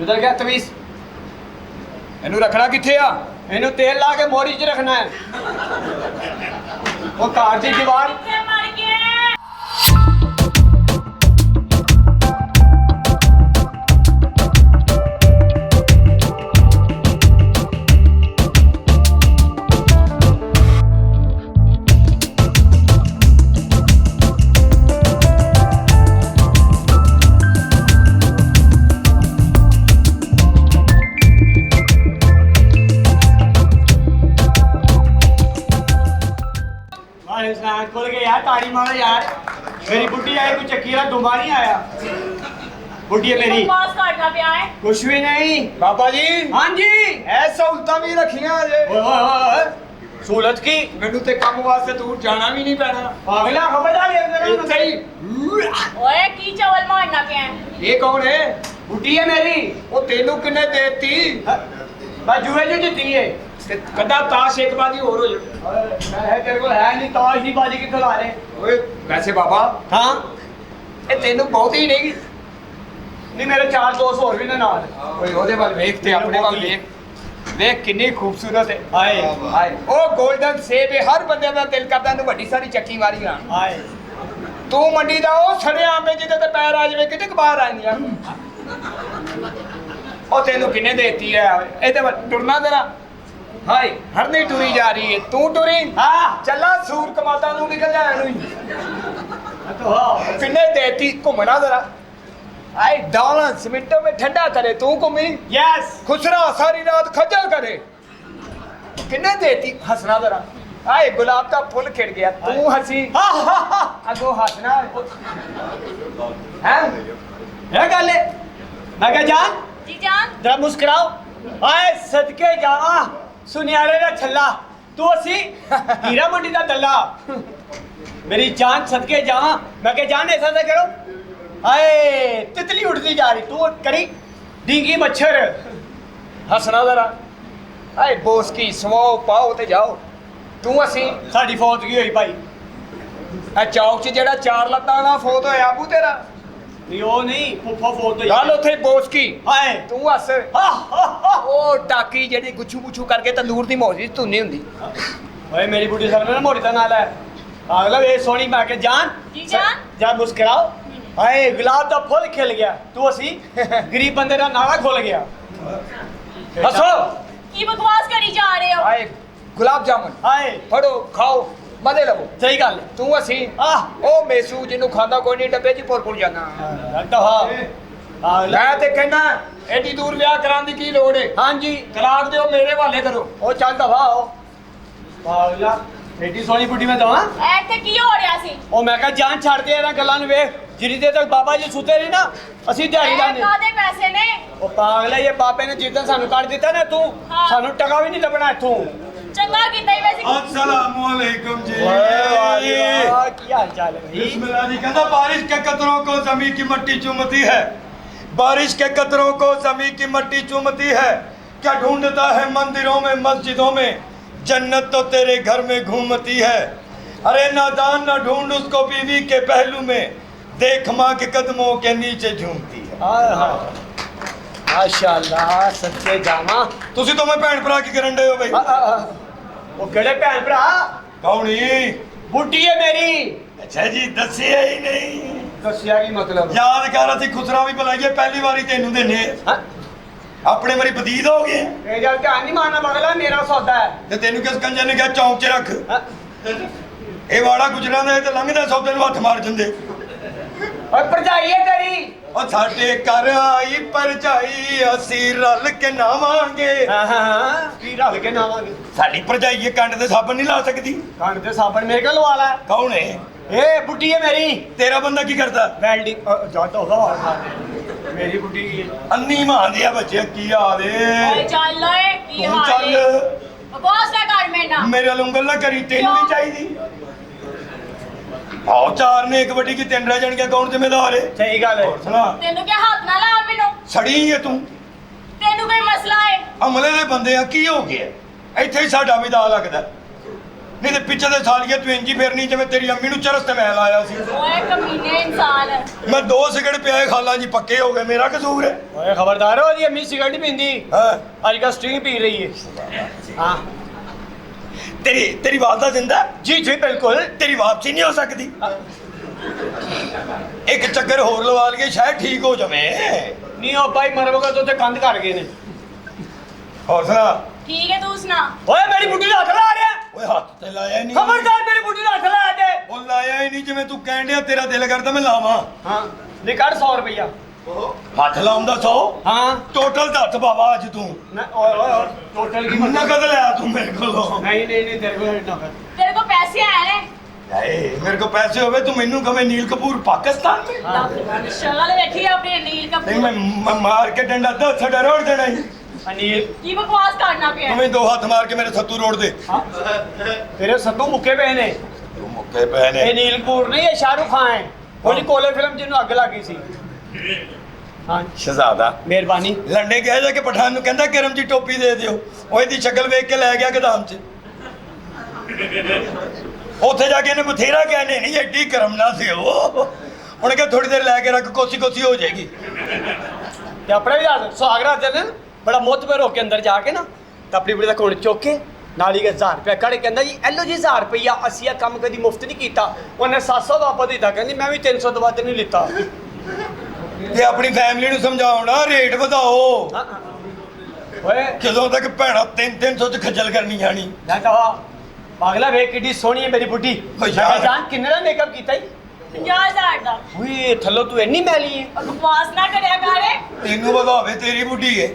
ਉਧਰ ਗਿਆ ਤਵੀਜ਼ ਇਹਨੂੰ ਰੱਖਣਾ ਕਿੱਥੇ ਆ? ਇਹਨੂੰ ਤੇਲ ਲਾ ਕੇ ਮੋਰੀ 'ਚ ਰੱਖਣਾ ਹੈ ਉਹ ਘਰ ਦੀ ਦੀਵਾਰ इंसान खुल गए यार ताड़ी मारो यार मेरी बुढ़ी आई कुछ चक्कीरा दुबा नहीं आया बुढ़ी है मेरी बकवास काटना पिया है कुछ भी नहीं ਬਾਬਾ ਜੀ हाँ जी ਐ ਸਹੂਲਤਾਂ ਵੀ ਰੱਖੀਆਂ ਜੇ। ओए ओए ओए सूरत की ਮੈਨੂੰ ਤੇ ਕੰਮ ਵਾਸਤੇ ਦੂਰ ਜਾਣਾ ਵੀ ਨਹੀਂ ਪੈਣਾ। अगला खबरदार ਇੱਥੇ ਹੀ। ओए की चावल मारना पिया है ਇਹ ਕੌਣ ਹੈ? बुढ़ी है मेरी ਉਹ ਤੈਨੂੰ ਕਿੰਨੇ ਦੇਤੀ? मैं जुए जो जीती है ਤੇ ਕੱਦਾ ਤਾਸ਼ ਇੱਕ ਬਾਜੀ ਹੋਰ ਹੋ ਜਾ। मैं तेरे को है नहीं ताश नहीं बाजी की खिला रहे ਓਏ ਵੈਸੇ ਬਾਬਾ हाँ ਇਹ ਤੈਨੂੰ ਬਹੁਤੀ ਨਹੀਂ। नहीं मेरे चार दोस्त और भी ने नाल ਓਏ ਉਹਦੇ ਵੱਲ ਵੇਖ ਤੇ ਆਪਣੇ ਵੱਲ ਵੇਖ, ਵੇਖ ਕਿੰਨੀ ਖੂਬਸੂਰਤ ਹੈ। हाय ਹਾਏ ਉਹ 골ਡਨ ਸੇਬ ਹੈ, ਹਰ ਬੰਦੇ ਦਾ ਦਿਲ ਕਰਦਾ ਇਹਨੂੰ ਵੱਡੀ ਸਾਰੀ ਚੱਕੀ ਮਾਰੀ ਆ। हाय ਤੂੰ ਮੰਡੀ ਦਾ ਉਹ ਸੜੇ ਆਂਬੇ ਜਿਹਦੇ ਤੇ ਪੈਰ ਆ ਜਾਵੇ ਕਿਤੇ ਬਾਹਰ ਆ ਜਾਂਦੀਆਂ। ਉਹ ਤੈਨੂੰ ਕਿੰਨੇ ਦੇਤੀ ਹੈ? ਇਹਦੇ ਵੱਲ ਟੁਰਨਾ ਤੇਰਾ ਹਾਏ ਹਰਨੀ ਟੁਰੀ ਜਾ ਰਹੀ ਹੈ, ਤੂੰ ਟੁਰੀ। हाँ ਚੱਲਾ ਸੂਰ ਕਮਾਤਾ ਨੂੰ ਨਿਕਲ ਜਾ ਇਹਨੂੰ ਹੀ। तो हाँ ਕਿੰਨੇ ਦੇਤੀ ਘੁੰਮਣਾ ਜ਼ਰਾ। ਆਏ ਡਾਲਾਂ ਸਿਮਟੋ ਵਿੱਚ ਠੰਡਾ ਕਰੇ ਤੂੰ ਘੁੰਮੀ। यस ਖੁਸਰਾ ਸਾਰੀ ਰਾਤ ਖੱਜਲ ਕਰੇ। ਕਿੰਨੇ ਦੇਤੀ ਹੱਸਣਾ ਜ਼ਰਾ। ਆਏ ਗੁਲਾਬ ਦਾ ਫੁੱਲ ਖਿੜ ਗਿਆ ਤੂੰ ਹੱਸੀ ਅੱਗੋਂ ਹੱਸਣਾ ਹੈ। है गल है मैं क्या जान जी जान जरा मुस्कुराओ आए सदके जावा सुनियारे दा छल्ला तू असी हीरा मंडी दा दल्ला मेरी जान सदके जावा मैं क्या जान ऐसा ना करो आए तितली उड़ती जा रही तू करी डींगी मच्छर ਹੱਸਣਾ ਜ਼ਰਾ ਆਏ ਬੋਸ ਕੀ ਸਵਾਓ ਪਾਓ ਤੇ ਜਾਓ ਤੂੰ ਅਸੀਂ साड़ी फौत की हुई भाई ਇਹ ਚੌਕ 'ਚ ਜਿਹੜਾ 4 ਲੱਤਾਂ ਵਾਲਾ ਫੌਤ ਹੋਇਆ ਆਬੂ ਤੇਰਾ नहीं वो नहीं फुफा फौत हुई ਗੱਲ ਉੱਥੇ ਬੋਸ ਕੀ हाय ਤੂੰ ਹੱਸ हा हा हा ਉਹ ਟਾਕੀ ਜਿਹੜੀ ਗੁੱਛੂ ਗੁੱਛੂ ਕਰਕੇ ਤੰਦੂਰ ਦੀ ਮੌਜੀ ਧੁੰਨੀ ਹੁੰਦੀ ओए मेरी बुढ़ी साहब ने मोटी दा नाल है अगला ये सोनी मैं के जान जी जान। जा मुस्कुराओ हाय गुलाब दा फुल खिल गया तू असी गरीब बंदे दा नाला खुल गया हसो की बकवास करी जा रहे हो ਆਏ ਗੁਲਾਬ ਜਾਮਨ हाय ਫੜੋ ਖਾਓ ਮਜ਼ੇ ਲਵੋ सही गल ਤੂੰ ਅਸੀਂ आह ਉਹ ਮੇਸੂ ਜਿਹਨੂੰ ਖਾਂਦਾ ਕੋਈ ਨਹੀਂ ਡੱਬੇ 'ਚ ਪੁਰ ਜਾਣਾ लगता हा ਮੈਂ ਤੇ ਕਹਿੰਦਾ ਐਡੀ ਦੂਰ ਵਿਆਹ ਕਰਾਉਣ ਦੀ ਕੀ ਲੋੜ ਏ हां जी ਤਲਾਕ ਦਿਓ ਮੇਰੇ ਹਵਾਲੇ ਕਰੋ ओ चल दफा आओ पागला एडी सोनी बुढ़ी में दवा ਇੱਥੇ ਕੀ ਹੋ ਰਿਹਾ ਸੀ ओ मैं कहा जान छड़ दे ਇਹਨਾਂ ਗੱਲਾਂ ਨੂੰ ਵੇਖ ਜਿੰਨੀ ਦੇਰ ਤੱਕ ਬਾਬਾ ਜੀ ਸੁੱਤੇ ਰਹੀ ਨਾ ਅਸੀਂ ਦਿਹਾੜੀ ਇਹ ਲਾਉਂਦੇ ਕਾਦੇ ਪੈਸੇ ਨੇ ਉਹ ਪਾਗਲ ਹੈ ਇਹ ਬਾਬੇ ਨੇ ਜਿੱਦਾਂ ਸਾਨੂੰ ਕੱਢ ਦਿੱਤਾ ਨਾ ਤੂੰ ਹਾਂ। ਸਾਨੂੰ ਟਕਾ ਵੀ ਨਹੀਂ ਲੱਭਣਾ ਇੱਥੋਂ ਚੰਗਾ ਕੀਤਾ ਹੀ ਵੈਸੇ अस्सलामुअलैकुम जी वाह, ਕੀ ਹਾਲ ਚਾਲ ਹੈ ਭਾਈ बिस्मिल्लाह जी कहता बारिश के कतरों को जमीन की मट्टी चूमती है बारिश के कतरों को जमीन की मट्टी चूमती है क्या ढूंढता है मंदिरों में मस्जिदों में जन्नत तो तेरे घर में घूमती है अरे नादान न ढूंढ उसको बीवी के पहलू में देख माँ के कदमों के नीचे झूमती है ਹਾਏ ਹਾਏ ਮਾਸ਼ਾਅੱਲਾ ਸੱਚੇ ਜਾਵਾਂ ਤੁਸੀਂ ਦੋਵੇਂ ਭੈਣ ਭਰਾ ਕੀ ਕਰਨ ਡਏ ਹੋ ਬਈ ਉਹ ਕਿਹੜੇ ਭੈਣ ਭਰਾ ਕੌਣੀ ਬੁੱਢੀ ਹੈ ਮੇਰੀ ਅੱਛਾ ਜੀ ਦੱਸਿਆ ਹੀ ਨਹੀਂ ਦੱਸਿਆ ਕੀ ਮਤਲਬ ਯਾਦ ਕਰ ਅਸੀਂ ਖੁਸਰਾ ਵੀ ਬੁਲਾਈਏ ਪਹਿਲੀ ਵਾਰੀ ਤੈਨੂੰ ਦੇਨੇ ਹਾਂ ਆਪਣੇ ਵਾਰੀ ਬਦੀਦ ਹੋ ਗਏ ਇਹ ਗੱਲ ਧਿਆਨ ਨਹੀਂ ਮਾਰਨਾ ਬਗਲਾ ਮੇਰਾ ਸੌਦਾ ਹੈ ਤੇ ਤੈਨੂੰ ਕਿਸ ਕੰਜਰ ਨੇ ਕਿਹਾ ਚੌਂਕ 'ਚ ਰੱਖ ਹਾਂ। ਇਹ ਵਾੜਾ ਗੁਜਰਾਂ ਦਾ ਇਹ ਤੇ ਲੰਘਦਾ ਸੌਦੇ ਨੂੰ ਹੱਥ ਮਾਰ ਜਾਂਦੇ ਓਏ ਭਰਜਾਈ ਹੈ ਤੇਰੀ ਉਹ ਸਾਡੇ ਘਰ ਆਈ ਪਰਜਾਈ ਅਸੀਂ ਰਲ ਕੇ ਨਾਵਾਂਗੇ ਹਾਂ ਹਾਂ ਹਾਂ ਕੀ ਰਲ ਕੇ ਨਾਵਾਂਗੇ ਸਾਡੀ ਭਰਜਾਈ ਇਹ ਕੰਡ ਤੇ ਸਾਬਣ ਨਹੀਂ ਲਾ ਸਕਦੀ ਕੰਨ ਤੇ ਸਾਬਣ ਮੇਰੇ ਕੋਲ ਲਵਾ ਲੈ ਕੌਣ ਹੈ ਇਹ ਬੁੱਢੀ ਹੈ ਮੇਰੀ ਤੇਰਾ ਬੰਦਾ ਕੀ ਕਰਦਾ ਵੈਲਡਿੰਗ ਜਾ ਤਾਂ ਉਹਦਾ ਮੇਰੀ ਬੁੱਢੀ ਅੰਨੀ ਮਾਂਦੇ ਆ ਬੱਚੇ ਕੀ ਹਾਲ ਓਏ ਏ ਚੱਲ ਓਏ ਕੀ ਤੂੰ ਹਾਲ ਹੈ ਚੱਲ ਬਕਵਾਸ ਨਾ ਕਰ ਮੇਰੇ ਨਾਲ ਮੇਰੇ ਨਾਲ ਉਂਗਲ ਨਾ ਕਰੀ ਤੈਨੂੰ ਨਹੀਂ ਚਾਹੀਦੀ ਆਓ ਚਾਰ ਨੇ ਇੱਕ ਵੱਡੀ ਕੀ ਤਿੰਨ ਰਹਿ ਜਾਣਗੇ ਕੌਣ ਜ਼ਿੰਮੇਦਾਰ ਹੈ ਸਹੀ ਗੱਲ ਹੈ ਹੋਰ ਸੁਣਾ ਤੈਨੂੰ ਕੀ ਹੱਥ ਨਾ ਲਾ ਮੈਨੂੰ ਸੜੀ ਹੈ ਤੂੰ ਤੈਨੂੰ ਕੋਈ ਮਸਲਾ ਹੈ ਅਮਲੇ ਦੇ ਬੰਦੇ ਆ ਕੀ ਹੋ ਗਿਆ ਇੱਥੇ ਹੀ ਸਾਡਾ ਵੀ ਦਾ ਲੱਗਦਾ ਨਹੀਂ ਤੇ ਪਿੱਛੇ ਦੇ ਸਾਲੀਏ ਤੂੰ ਇੰਜੀ ਫੇਰਨੀ ਜਿਵੇਂ ਤੇਰੀ ਅੰਮੀ ਨੂੰ ਚਰਸ ਤੇ ਮੈਂ ਲਾਇਆ ਸੀ ਓਏ ਕਮੀਨੇ ਇਨਸਾਨ ਮੈਂ 2 ਸਿਗਰਟ ਪਿਆਏ ਖਾਲਾ ਜੀ ਪੱਕੇ ਹੋ ਗਏ ਮੇਰਾ ਕਸੂਰ ਹੈ ਓਏ ਖਬਰਦਾਰ ਹੋ ਜੀ ਅੰਮੀ ਸਿਗਰਟ ਨਹੀਂ ਪੀਂਦੀ ਹਾਂ ਅੱਜ ਕੱਲ੍ਹ ਸਟਿੰਗ ਪੀ ਰਹੀ ਹੈ ਹਾਂ ਤੇਰੀ ਵਾਲਦਾ ਜ਼ਿੰਦਾ ਜੀ ਜੀ ਬਿਲਕੁਲ ਤੇਰੀ ਵਾਪਸੀ ਨਹੀਂ ਹੋ ਸਕਦੀ ਇੱਕ ਚੱਕਰ ਹੋਰ ਲਵਾ ਲਈਏ ਸ਼ਾਇਦ ਠੀਕ ਹੋ ਜਾਵੇ ਨਹੀਂ ਉਹ ਭਾਈ ਮਰਵਗਾ ਤੋਂ ਤੇ ਕੰਧ ਕਰ ਗਏ ਨੇ ਹੋਰ ਸੁਣਾ ਠੀਕ ਹੈ ਤੂੰ ਸੁਣਾ ਓਏ ਮੇਰੀ ਬੁੱਢੀ ਦਾ ਹੱਥ ਲਾ ਰਿਹਾ ਓਏ ਹੱਥ ਤੇ ਲਾਇਆ ਹੀ ਨਹੀਂ ਖਬਰਦਾਰ ਮੇਰੀ ਬੁੱਢੀ ਦਾ ਹੱਥ ਲਾ ਦੇ ਉਹ ਲਾਇਆ ਹੀ ਨਹੀਂ ਜਿਵੇਂ ਤੂੰ ਕਹਿਣ ਡਿਆ ਤੇਰਾ ਦਿਲ ਕਰਦਾ ਮੈਂ ਲਾਵਾਂ ਹਾਂ ਨਿਕੜ 100 ਰੁਪਇਆ ਹੱਥ ਲਾਉਂਦਾ 100 ਹਾਂ ਟੋਟਲ ਦਾ ਹੱਥ ਬਾਬਾ ਅੱਜ ਤੂੰ ਓਏ ਓਏ ਟੋਟਲ ਕੀ ਨਕਦ ਲਿਆ ਤੂੰ ਮੇਰੇ ਕੋਲੋਂ ਨਹੀਂ ਨਹੀਂ ਨਹੀਂ ਤੇਰੇ ਕੋਲ ਨਾ ਕਰ ਤੇਰੇ ਕੋਲ ਪੈਸੇ ਆਏ ਨੇ ਹਾਏ ਮੇਰੇ ਕੋਲ ਪੈਸੇ ਹੋਵੇ ਤੂੰ ਮੈਨੂੰ ਕਵੇਂ ਨੀਲ ਕਪੂਰ ਪਾਕਿਸਤਾਨ ਵਿੱਚ ਸ਼ਕਲ ਵੇਖੀ ਆਪਣੀ ਨੀਲ ਨਹੀਂ ਕਪੂਰ ਮੈਂ ਮਾਰ ਕੇ ਡੰਡਾ ਦੋ ਛੜਾ ਰੋੜ ਦੇਣਾ ਹੀ ਅਨੀਲ ਕੀ ਬਕਵਾਸ ਕਰਨਾ ਪਿਆ ਤੂੰ ਦੋ ਹੱਥ ਮਾਰ ਕੇ ਮੇਰੇ ਸੱਤੂ ਰੋੜ ਦੇ ਤੇਰੇ ਸੱਤੂ ਮੁੱਕੇ ਪਏ ਨੇ ਤੂੰ ਮੁੱਕੇ ਪਏ ਇਹ ਨੇ ਨੀਲ ਕਪੂਰ ਨਹੀਂ ਇਹ ਸ਼ਾਹਰੁਖ ਖਾਨ ਹੈ ਉਹਦੀ ਕੋਲੇ ਫਿਲਮ ਜਿਹਨੂੰ ਅੱਗ ਲੱਗੀ ਸੀ ਹਾਂ ਸ਼ਹਜ਼ਾਦਾ ਮਿਹਰਬਾਨੀ ਲੰਡੇ ਕਹਿ ਜਾ ਕੇ ਪਠਾਨ ਨੂੰ ਕਹਿੰਦਾ ਕਰਮ ਜੀ ਟੋਪੀ ਦੇ ਦਿਓ ਉਹ ਇਹਦੀ ਸ਼ਕਲ ਵੇਖ ਕੇ ਲੈ ਗਿਆ ਗਦਾਮ 'ਚ ਉੱਥੇ ਜਾ ਕੇ ਇਹਨੇ ਬਥੇਰਾ ਕਿਹਾ ਨਹੀਂ ਐਡੀ ਕਰਮ ਨਾ ਸੀ ਉਹ ਉਹਨੇ ਕਿਹਾ ਥੋੜੀ ਦੇਰ ਲੈ ਕੇ ਰੱਖ ਕੋਸੀ ਕੋਸੀ ਹੋ ਜਾਏਗੀ ਤੇ ਆਪਣੇ ਵੀ ਦੱਸ ਸੁਹਾਗਰਾ ਦੇ ਦਿਨ ਬੜਾ ਮੋਤਬਰ ਹੋ ਕੇ ਅੰਦਰ ਜਾ ਕੇ ਨਾ ਤਾਂ ਆਪਣੀ ਬੁੜੀ ਦਾ ਕੋਲ ਚੁੱਕ ਕੇ ਨਾਲ ਹੀ 1000 ਰੁਪਇਆ ਕੱਢ ਕੇ ਕਹਿੰਦਾ ਜੀ ਐਲੋ ਜੀ 1000 ਰੁਪਇਆ ਅਸੀਂ ਇਹ ਕੰਮ ਕਦੀ ਮੁਫਤ ਨਹੀਂ ਕੀਤਾ ਉਹਨੇ 700 ਵਾਪਸ ਦਿੱਤਾ ਕਹਿੰਦੀ ਮੈਂ ਵੀ 300 ਤੋਂ ਵੱਧ ਨਹੀਂ ਲਿੱਤਾ ਤੇ ਆਪਣੀ ਫੈਮਿਲੀ ਨੂੰ ਸਮਝਾਉਣਾ ਰੇਟ ਵਧਾਓ ਓਏ ਜਦੋਂ ਤੱਕ ਭੈਣਾ 300 ਚ ਖੱਜਲ ਕਰਨੀ ਜਾਣੀ ਮੈਂ ਤਾਂ ਪਾਗਲਾ ਵੇਖ ਕਿੱਡੀ ਸੋਹਣੀ ਹੈ ਮੇਰੀ ਬੁੱਢੀ ਓ ਯਾਰ। ਜਾਨ ਕਿੰਨੇ ਦਾ ਮੇਕਅਪ ਕੀਤਾ ਜੀ 50000 ਦਾ ਓਏ ਥੱਲੋਂ ਤੂੰ ਇੰਨੀ ਮੈਲੀ ਹੈ ਔਰ ਬਕਵਾਸ ਨਾ ਕਰਿਆ ਕਰ ਤੈਨੂੰ ਵਧਾਵੇ ਤੇਰੀ ਬੁੱਢੀ ਏ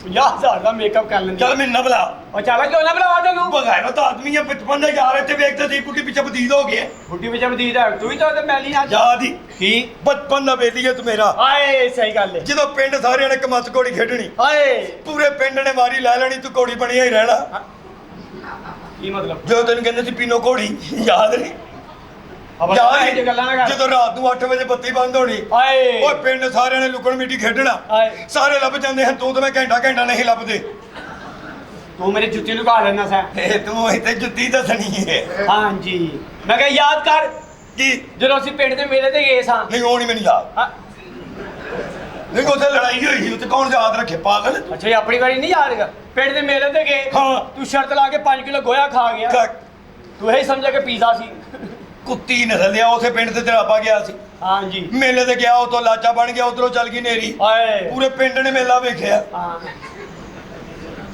50000 ਦਾ ਮੇਕਅਪ ਕਰ ਲੈਂਦੀ ਚੱਲ ਮੈਨੂੰ ਨਾ ਬੁਲਾ ਉਹ ਚੱਲ ਕਿਉਂ ਨਾ ਬੁਲਾਵਾ ਤੈਨੂੰ ਬਗੈਰ ਤਾਂ ਆਦਮੀ ਆ 55 ਦੇ ਯਾਰ ਇੱਥੇ ਵੇਖਦੇ ਸੀ ਬੁੱਢੀ ਪਿੱਛੇ ਬਦੀਦ ਹੋ ਗਿਆ ਬੁੱਢੀ ਵਿੱਚ ਬਦੀਦ ਹੈ ਤੂੰ ਵੀ ਤਾਂ ਉਹਦੇ ਮੈਲੀ ਆ ਯਾਦ ਹੀ ਕੀ ਬਚਪਨ ਦਾ ਵੇਲੀ ਹੈ ਤੂੰ ਮੇਰਾ ਆਏ ਸਹੀ ਗੱਲ ਹੈ ਜਦੋਂ ਪਿੰਡ ਸਾਰਿਆਂ ਨੇ ਕਮੱਚ ਕੋੜੀ ਖੇਡਣੀ ਆਏ ਪੂਰੇ ਪਿੰਡ ਨੇ ਵਾਰੀ ਲੈ ਲੈਣੀ ਤੂੰ ਕੋੜੀ ਬਣਿਆ ਹੀ ਰਹਿਣਾ ਕੀ ਮਤਲਬ ਜਦੋਂ ਤੈਨੂੰ ਕਹਿੰਦੇ ਸੀ ਪੀਨੋ ਕੋੜੀ ਯਾਦ ਨਹੀਂ ਅਬਾ ਇਹ ਜੇ ਗੱਲਾਂ ਨਾ ਕਰ। ਜਦੋਂ ਰਾਤ ਨੂੰ 8 ਵਜੇ ਬੱਤੀ ਬੰਦ ਹੋਣੀ ਆਏ ਓਏ ਪਿੰਡ ਸਾਰਿਆਂ ਨੇ ਲੁਕਣ ਮਿੱਟੀ ਖੇਡਣਾ ਆਏ। ਸਾਰੇ ਲੱਭ ਜਾਂਦੇ ਹਨ ਤੂੰ ਤਾਂ ਮੈਂ ਘੰਟਾ ਨਹੀਂ ਲੱਭਦੇ ਤੂੰ ਮੇਰੀ ਜੁੱਤੀ ਲੁਕਾ ਲੈਣਾ ਸੈਂ। ਇਹ ਤੂੰ ਇੱਥੇ ਜੁੱਤੀ ਦੱਸਣੀ ਹੈ ਹਾਂਜੀ ਮੈਂ ਕਿਹਾ ਯਾਦ ਕਰ ਕੀ ਜਦੋਂ ਅਸੀਂ ਪਿੰਡ ਦੇ ਮੇਲੇ ਤੇ ਗਏ ਸਾਂ। ਨਹੀਂ ਉਹ ਨਹੀਂ ਮੈਨੂੰ ਯਾਦ ਹਾਂ, ਨਹੀਂ ਉੱਥੇ ਲੜਾਈ ਹੋਈ ਸੀ ਉੱਥੇ ਕੌਣ ਯਾਦ ਰੱਖੇ ਪਾਗਲ ਅੱਛਾ ਇਹ ਆਪਣੀ ਵਾਰੀ ਨਹੀਂ ਯਾਦ ਕਰ। ਪਿੰਡ ਦੇ ਮੇਲੇ ਤੇ ਗਏ ਹਾਂ। ਤੂੰ ਸ਼ਰਤ ਲਾ ਕੇ 5 ਕਿਲੋ ਗੋਇਆ ਖਾ ਗਿਆ। ਤੂੰ ਇਹ ਸਮਝਿਆ ਕਿ ਪੀਜ਼ਾ ਸੀ। ਕੁੱਤੀ ਨਸਲ ਲਿਆ ਉਸੇ ਪਿੰਡ ਤੇ ਤੇਰਾਪਾ ਗਿਆ ਸੀ ਹਾਂਜੀ ਮੇਲੇ ਤੇ ਗਿਆ ਉਤੋਂ ਲਾਚਾ ਬਣ ਗਿਆ ਉਧਰੋਂ ਚੱਲ ਗਈ ਨੇਰੀ ਆਏ ਪੂਰੇ ਪਿੰਡ ਨੇ ਮੇਲਾ ਵੇਖਿਆ ਹਾਂ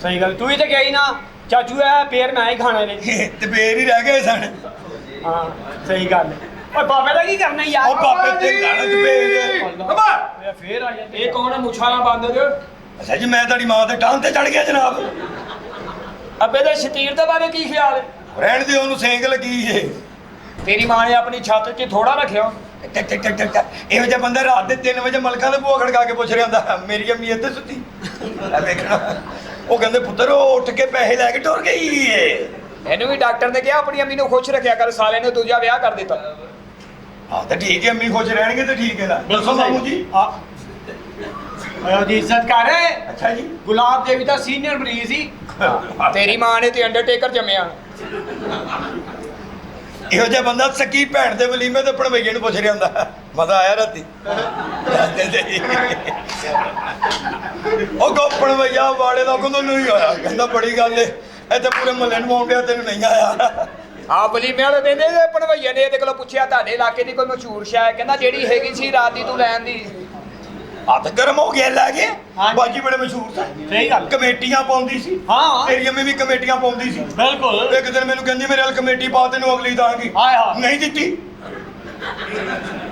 ਸਹੀ ਗੱਲ ਤੂੰ ਹੀ ਤੇ ਗਈ ਨਾ ਚਾਚੂ ਐ ਪੇਰ ਮੈਂ ਹੀ ਖਾਣੇ ਨੇ। ਤੇ ਫੇਰ ਹੀ ਰਹਿ ਗਏ ਸਨ ਹਾਂ ਸਹੀ ਗੱਲ ਓਏ ਬਾਬੇ ਦਾ ਕੀ ਕਰਨਾ ਯਾਰ। ਉਹ ਬਾਬੇ ਤੇ ਲਾਣਤ ਪੇ ਬਾਬਾ ਓਏ ਫੇਰ ਆ ਜਾਂਦੇ ਇਹ ਕੌਣ ਹੈ ਮੁੱਛਾਂ ਬੰਦ ਦੇ ਅੱਛਾ ਜੀ ਮੈਂ ਤੁਹਾਡੀ ਮਾਂ ਦੇ ਟਾਂ ਤੇ ਚੜ ਗਿਆ ਜਨਾਬ ਅੱਬੇ ਦੇ ਸ਼ਤੀਰ ਦੇ ਬਾਰੇ ਕੀ ਖਿਆਲ ਹੈ? ਰਹਿਣ ਦੇ ਉਹਨੂੰ ਸੇਂਗ ਲੱਗੀ ਏ ਤੇਰੀ ਮਾਂ ਨੇ ਆਪਣੀ ਛੱਤ 'ਚ ਥੋੜਾ ਰੱਖਿਆ। ਇਹੋ ਜਿਹਾ ਬੰਦਾ ਰਾਤ ਦੇ 3 ਵਜੇ ਮਲਕਾਂ ਦੇ ਬੂਹਾ ਖੜਕਾ ਕੇ ਪੁੱਛ ਰਿਹਾ ਹੁੰਦਾ ਮੇਰੀ ਅੰਮੀ ਇੱਥੇ ਸੁੱਤੀ ਆ ਵੇਖਣਾ ਉਹ ਕਹਿੰਦੇ ਪੁੱਤਰ ਉਹ ਉੱਠ ਕੇ ਪੈਸੇ ਲੈ ਕੇ ਟੁਰ ਗਈ ਏ ਇਹਨੂੰ ਵੀ ਡਾਕਟਰ ਨੇ ਕਿਹਾ ਆਪਣੀ ਅੰਮੀ ਨੂੰ ਖੁਸ਼ ਰੱਖਿਆ ਕਰ ਸਾਲੇ ਨੇ ਦੂਜਾ ਵਿਆਹ ਕਰ ਦਿੱਤਾ। ਹਾਂ ਤਾਂ ਠੀਕ ਹੈ ਅੰਮੀ ਖੁਸ਼ ਰਹਿਣਗੇ ਤਾਂ ਠੀਕ ਹੈ ਨਾ ਦੱਸੋ ਮਾਮੂ ਜੀ ਆਇਓ ਜੀ ਇੱਜ਼ਤ ਕਰ ਅੱਛਾ ਜੀ ਗੁਲਾਬ ਦੇਵੀ ਦਾ ਸੀਨੀਅਰ ਮਰੀਜ਼ ਸੀ। ਤੇਰੀ ਮਾਂ ਨੇ ਤੇ ਅੰਡਰਟੇਕਰ ਜੰਮਿਆ। ਇਹੋ ਜਿਹਾ ਬੰਦਾ ਸਕੀ ਭੈਣ ਦੇ ਵਲੀਮੇ ਤੇ ਭਣਵਈਏ ਨੂੰ ਪੁੱਛ ਰਿਹਾ ਹੁੰਦਾ ਮਜ਼ਾ ਆਇਆ ਰਾਤੀ ਉਹ ਗੋ ਭਣਵਈਆ ਵਾਲੇ ਦਾ ਕਹਿੰਦਾ ਨਹੀਂ ਆਇਆ ਕਹਿੰਦਾ ਬੜੀ ਗੱਲ ਏ ਇੱਥੇ ਪੂਰੇ ਮਹੱਲੇ ਨੂੰ ਆਉਂਦਿਆ ਤੈਨੂੰ ਨਹੀਂ ਆਇਆ ਆ ਬਲੀਮੇ ਵਾਲੇ ਦਿੰਦੇ ਨੇ ਭਣਵਈਏ ਨੇ ਇਹਦੇ ਕੋਲੋਂ ਪੁੱਛਿਆ ਤੁਹਾਡੇ ਇਲਾਕੇ ਦੀ ਕੋਈ ਮਸ਼ਹੂਰ ਸ਼ਾਇ ਕਹਿੰਦਾ ਜਿਹੜੀ ਹੈਗੀ ਸੀ ਰਾਤ ਦੀ ਤੂੰ ਲੈਣ ਦੀ ਹੱਥ ਗਰਮ ਹੋ ਗਿਆ ਲੈ ਕੇ ਹਾਂਜੀ। ਬਾਜੀ ਬੜੇ ਮਸ਼ਹੂਰ ਸਨ ਸਹੀ ਗੱਲ ਕਮੇਟੀਆਂ ਪਾਉਂਦੀ ਸੀ ਹਾਂ ਤੇਰੀ ਅੰਮੀ ਵੀ ਕਮੇਟੀਆਂ ਪਾਉਂਦੀ ਸੀ ਬਿਲਕੁਲ ਇੱਕ ਦਿਨ ਮੈਨੂੰ ਕਹਿੰਦੀ ਮੇਰੇ ਨਾਲ ਕਮੇਟੀ ਪਾ ਤੈਨੂੰ ਅਗਲੀ ਦਾਂਗੀ ਹਾਏ ਹਾਏ ਨਹੀਂ ਦਿੱਤੀ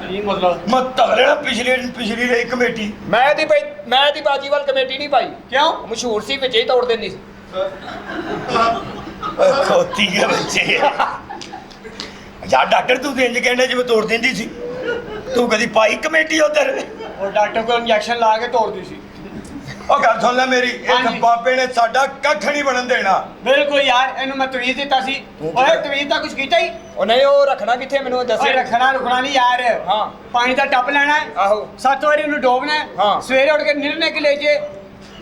ਕੀ ਮਤਲਬ ਮੈਂ ਤਗੜੇ ਨਾਲ ਪਿਛਲੀ ਰਹੀ ਕਮੇਟੀ ਮੈਂ ਦੀ ਬਾਜੀਵਾਲ ਕਮੇਟੀ ਨਹੀਂ ਪਾਈ ਕਿਉਂ ਮਸ਼ਹੂਰ ਸੀ ਵਿੱਚ ਹੀ ਤੋੜ ਦਿੰਦੀ ਸੀ। ਖੋਤੀ ਕੇ ਬੱਚੇ ਯਾਰ ਡਾਕਟਰ ਤੂੰ ਤੇ ਇੰਜ ਕਹਿੰਦੇ ਜਿਵੇਂ ਤੋੜ ਦਿੰਦੀ ਸੀ ਤੂੰ ਕਦੀ ਪਾਈ ਕਮੇਟੀ ਉਧਰ ਉਹ ਡਾਕਟਰ ਕੋਲ ਇੰਜੈਕਸ਼ਨ ਲਾ ਕੇ ਤੋੜਦੀ ਸੀ। ਉਹ ਗੱਲ ਸੁਣ ਲੈ ਮੇਰੀ ਇਸ ਹਾਂਜੀ। ਬਾਬੇ ਨੇ ਸਾਡਾ ਕੱਖ ਨਹੀਂ ਬਣਨ ਦੇਣਾ ਬਿਲਕੁਲ ਯਾਰ ਇਹਨੂੰ ਮੈਂ ਤਵੀਜ਼ ਦਿੱਤਾ ਸੀ। ਓਏ ਤਵੀਜ਼ ਦਾ ਕੁਝ ਕੀਤਾ ਹੀ ਉਹ ਨਹੀਂ ਉਹ ਰੱਖਣਾ ਕਿੱਥੇ ਮੈਨੂੰ ਓਏ ਦੱਸੇ। ਰੱਖਣਾ ਰੁਕਣਾ ਨਹੀਂ ਯਾਰ ਹਾਂ। ਪਾਣੀ ਦਾ ਟੱਪ ਲੈਣਾ ਹੈ ਆਹੋ 7 ਵਾਰੀ ਉਹਨੂੰ ਡੋਬਣਾ ਹੈ ਹਾਂ। ਸਵੇਰੇ ਉੱਠ ਕੇ ਨਿਰਣੇ ਕੇ ਲੈ ਜੇ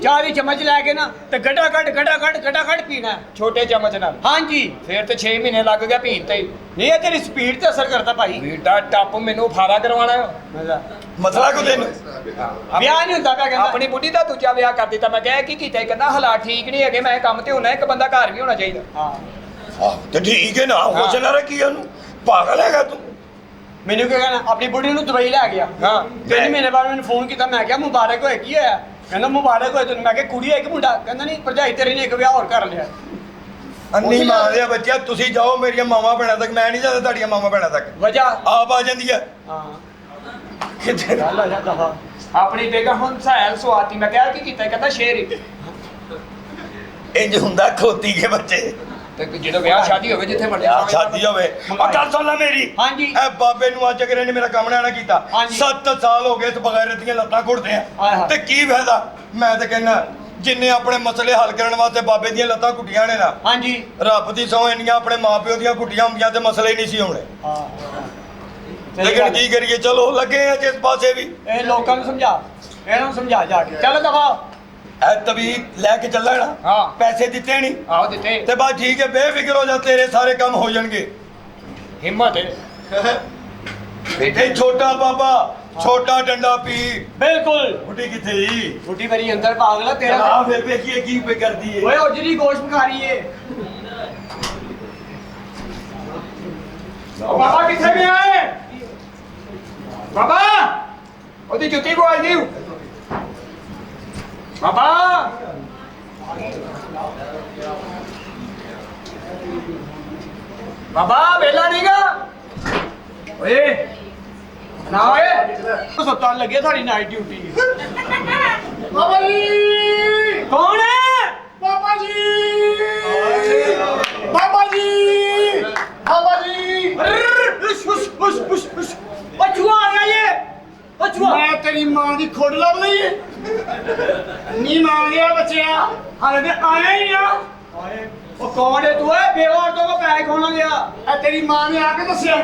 ਚਾਹ ਦੀ ਚਮਚ ਲੈ ਕੇ ਨਾ ਤੇ ਗਟਾ ਘਟ ਪੀਣਾ ਹੈ। ਛੋਟੇ ਚਮਚ ਨਾਲ ਹਾਂਜੀ ਫੇਰ ਤੇ 6 ਮਹੀਨੇ ਲੱਗ ਗਿਆ ਪੀਣ ਤੇ ਹੀ। ਨਹੀਂ ਇਹ ਤੇਰੀ ਸਪੀਡ ਤੇ ਅਸਰ ਕਰਦਾ ਭਾਈ। ਵੀਡਾ ਟੱਪ ਮੈਨੂੰ ਫਾਰਾ ਕਰਵਾਉਣਾ। ਮਸਲਾ ਕੋ ਤੈਨੂੰ ਵਿਆਹ ਨਹੀਂ ਹੁੰਦਾ ਪਿਆ ਕਹਿੰਦਾ ਆਪਣੀ ਬੁੱਢੀ ਦਾ ਦੂਜਾ ਵਿਆਹ ਕਰ ਦਿੱਤਾ। ਮੈਂ ਕਿਹਾ ਕੀ ਕੀਤਾ ਕਹਿੰਦਾ ਹਾਲਾਤ ਠੀਕ ਨਹੀਂ ਹੈਗੇ ਮੈਂ ਕੰਮ ਤੇ ਹੋਣਾ ਇੱਕ ਬੰਦਾ ਘਰ ਵੀ ਹੋਣਾ ਚਾਹੀਦਾ। ਹਾਂ ਆਹ ਤੇ ਠੀਕ ਹੈ ਨਾ ਕੁਛ ਨਾ ਰੱਖੀ ਉਹਨੂੰ ਪਾਗਲ ਹੈਗਾ ਤੂੰ ਮੈਨੂੰ ਕੀ ਕਹਿਣਾ ਆਪਣੀ ਬੁੱਢੀ ਨੂੰ ਦੁਬਈ ਲੈ ਗਿਆ। ਹਾਂ। 3 ਮਹੀਨੇ ਬਾਅਦ ਮੈਨੂੰ ਫੋਨ ਕੀਤਾ ਮੈਂ ਕਿਹਾ ਮੁਬਾਰਕ ਹੋਏ ਕੀ ਹੋਇਆ ਕਹਿੰਦਾ ਮੁਬਾਰਕ ਹੋਏ ਤੈਨੂੰ। ਮੈਂ ਕਿਹਾ ਕੁੜੀ ਹੈ ਕਿ ਮੁੰਡਾ ਕਹਿੰਦਾ ਨਹੀਂ ਭਰਜਾਈ ਤੇਰੀ ਨੇ ਇੱਕ ਵਿਆਹ ਹੋਰ ਕਰ ਲਿਆ। ਅੰਨੀ ਮਾਂ ਦੇ ਬੱਚਿਆ ਤੁਸੀਂ ਜਾਓ ਮੇਰੀਆਂ ਮਾਵਾਂ ਭੈਣਾਂ ਤੱਕ ਮੈਂ ਨਹੀਂ ਜਾਂਦਾ ਤੁਹਾਡੀਆਂ ਮਾਵਾਂ ਭੈਣਾਂ ਤੱਕ ਵਜ੍ਹਾ ਆਪ ਆ ਜਾਂਦੀ ਹੈ ਹਾਂ ਕਿੱਥੇ ਗੱਲ ਆ ਜਾ ਦਫਾ ਆਪਣੀ ਬੇਗਮ ਹੁਣ ਸਹਿਲ ਸਵਾਤੀ। ਮੈਂ ਕਿਹਾ ਕੀ ਕੀਤਾ ਕਹਿੰਦਾ ਸ਼ੇਰ ਹੀ। ਇੰਜ ਹੁੰਦਾ ਖੋਤੀ ਕੇ ਬੱਚੇ ਤੇ ਜਦੋਂ ਵਿਆਹ ਸ਼ਾਦੀ ਹੋਵੇ ਜਿੱਥੇ ਮਰਜ਼ੀ ਆ ਸ਼ਾਦੀ ਹੋਵੇ ਆ ਗੱਲ ਸੁਣ ਲੈ ਮੇਰੀ ਹਾਂਜੀ। ਇਹ ਬਾਬੇ ਨੂੰ ਅੱਜ ਅਗਰੇ ਨੇ ਮੇਰਾ ਕੰਮ ਨਾ ਕੀਤਾ ਹਾਂਜੀ। 7 ਸਾਲ ਹੋ ਗਏ ਇਸ ਬਗੈਰ ਦੀਆਂ ਲੱਤਾਂ ਘੁੱਟਦੇ ਹਾਏ ਆ ਹਾਏ। ਤੇ ਕੀ ਫਾਇਦਾ ਮੈਂ ਤਾਂ ਕਹਿੰਦਾ ਜਿੰਨੇ ਆਪਣੇ ਮਸਲੇ ਹੱਲ ਕਰਨ ਵਾਸਤੇ ਬਾਬੇ ਦੀਆਂ ਲੱਤਾਂ ਘੁੱਟੀਆਂ ਨੇ ਨਾ ਹਾਂਜੀ ਰੱਬ ਦੀ ਸਹੁੰ ਇੰਨੀਆਂ ਆਪਣੇ ਮਾਪਿਓ ਦੀਆਂ ਘੁੱਟੀਆਂ ਹੁੰਦੀਆਂ ਤੇ ਮਸਲੇ ਹੀ ਨਹੀਂ ਸੀ ਹੋਣੇ ਹਾਂ ਲੇਕਿਨ ਕੀ ਕਰੀਏ ਚਲੋ ਲੱਗੇ ਆ ਜਿਸ ਪਾਸੇ ਵੀ ਇਹ ਲੋਕਾਂ ਨੂੰ ਸਮਝਾ ਇਹਨਾਂ ਨੂੰ ਸਮਝਾ ਜਾ ਕੇ ਚੱਲ ਦਫਾ ਐ ਤਵੀ ਲੈ ਕੇ ਚੱਲਣਾ ਹਾਂ। ਪੈਸੇ ਦਿੱਤੇ ਨਹੀਂ ਆਹੋ ਦਿੱਤੇ ਤੇ ਬਸ ਠੀਕ ਹੈ ਬੇਫਿਕਰ ਹੋ ਜਾ ਤੇਰੇ ਸਾਰੇ ਕੰਮ ਹੋ ਜਾਣਗੇ ਹਿੰਮਤ ਹੈ। ਬੇਟੇ ਛੋਟਾ ਬਾਬਾ ਛੋਟਾ ਡੰਡਾ ਪੀ ਬਿਲਕੁਲ ਬੁੱਢੀ ਕਿੱਥੇ ਜੀ ਬੁੱਢੀ ਮੇਰੀ ਅੰਦਰ ਪਾਗਲਾ ਤੇਰਾ ਆ ਫਿਰ ਵੇਖੀਏ ਕੀ ਪੇ ਕਰਦੀ ਏ ਓਏ ਉਜਰੀ ਗੋਸ਼ਤ ਖਾ ਰਹੀ ਏ। ਉਹ ਬਾਬਾ ਕਿੱਥੇ ਗਿਆ ਹੈ ਬਾਬਾ ਉਹਦੀ ਜੁੱਤੀ ਕੋ ਆਈ ਬਾਬਾ ਬਾਬਾ ਵੇਲਾ ਨਹੀਂਗਾ ਓਏ ਨਾ ਓਏ ਹਸਪਤਾਲ ਲੱਗੇ ਤੁਹਾਡੀ ਨਾਈਟ ਡਿਊਟੀ ਬਾਬਾ ਜੀ ਕੌਣ ਹੈ ਬਾਬਾ ਜੀ ਬਾਬਾ ਜੀ ਬਾਬਾ ਜੀ ਪਛੂਆ ਆ ਗਿਆ ਇਹ ਪਛੂਆ ਮੈਂ ਤੇਰੀ ਮਾਂ ਦੀ ਖੋਡ ਲੱਭ ਲਈ ਏ ਨੀ ਮਾਂ ਗਿਆ ਬੱਚਿਆ ਹਾਲੇ ਤੇ ਆਇਆ ਹੀ ਆ ਉਹ ਕੌਣ ਹੈ ਤੂੰ ਏ ਬੇਵਾਰ ਤੋਂ ਕੋ ਪੈਸੇ ਕੌਣ ਲਿਆ ਇਹ ਤੇਰੀ ਮਾਂ ਨੇ ਆ ਕੇ ਦੱਸਿਆ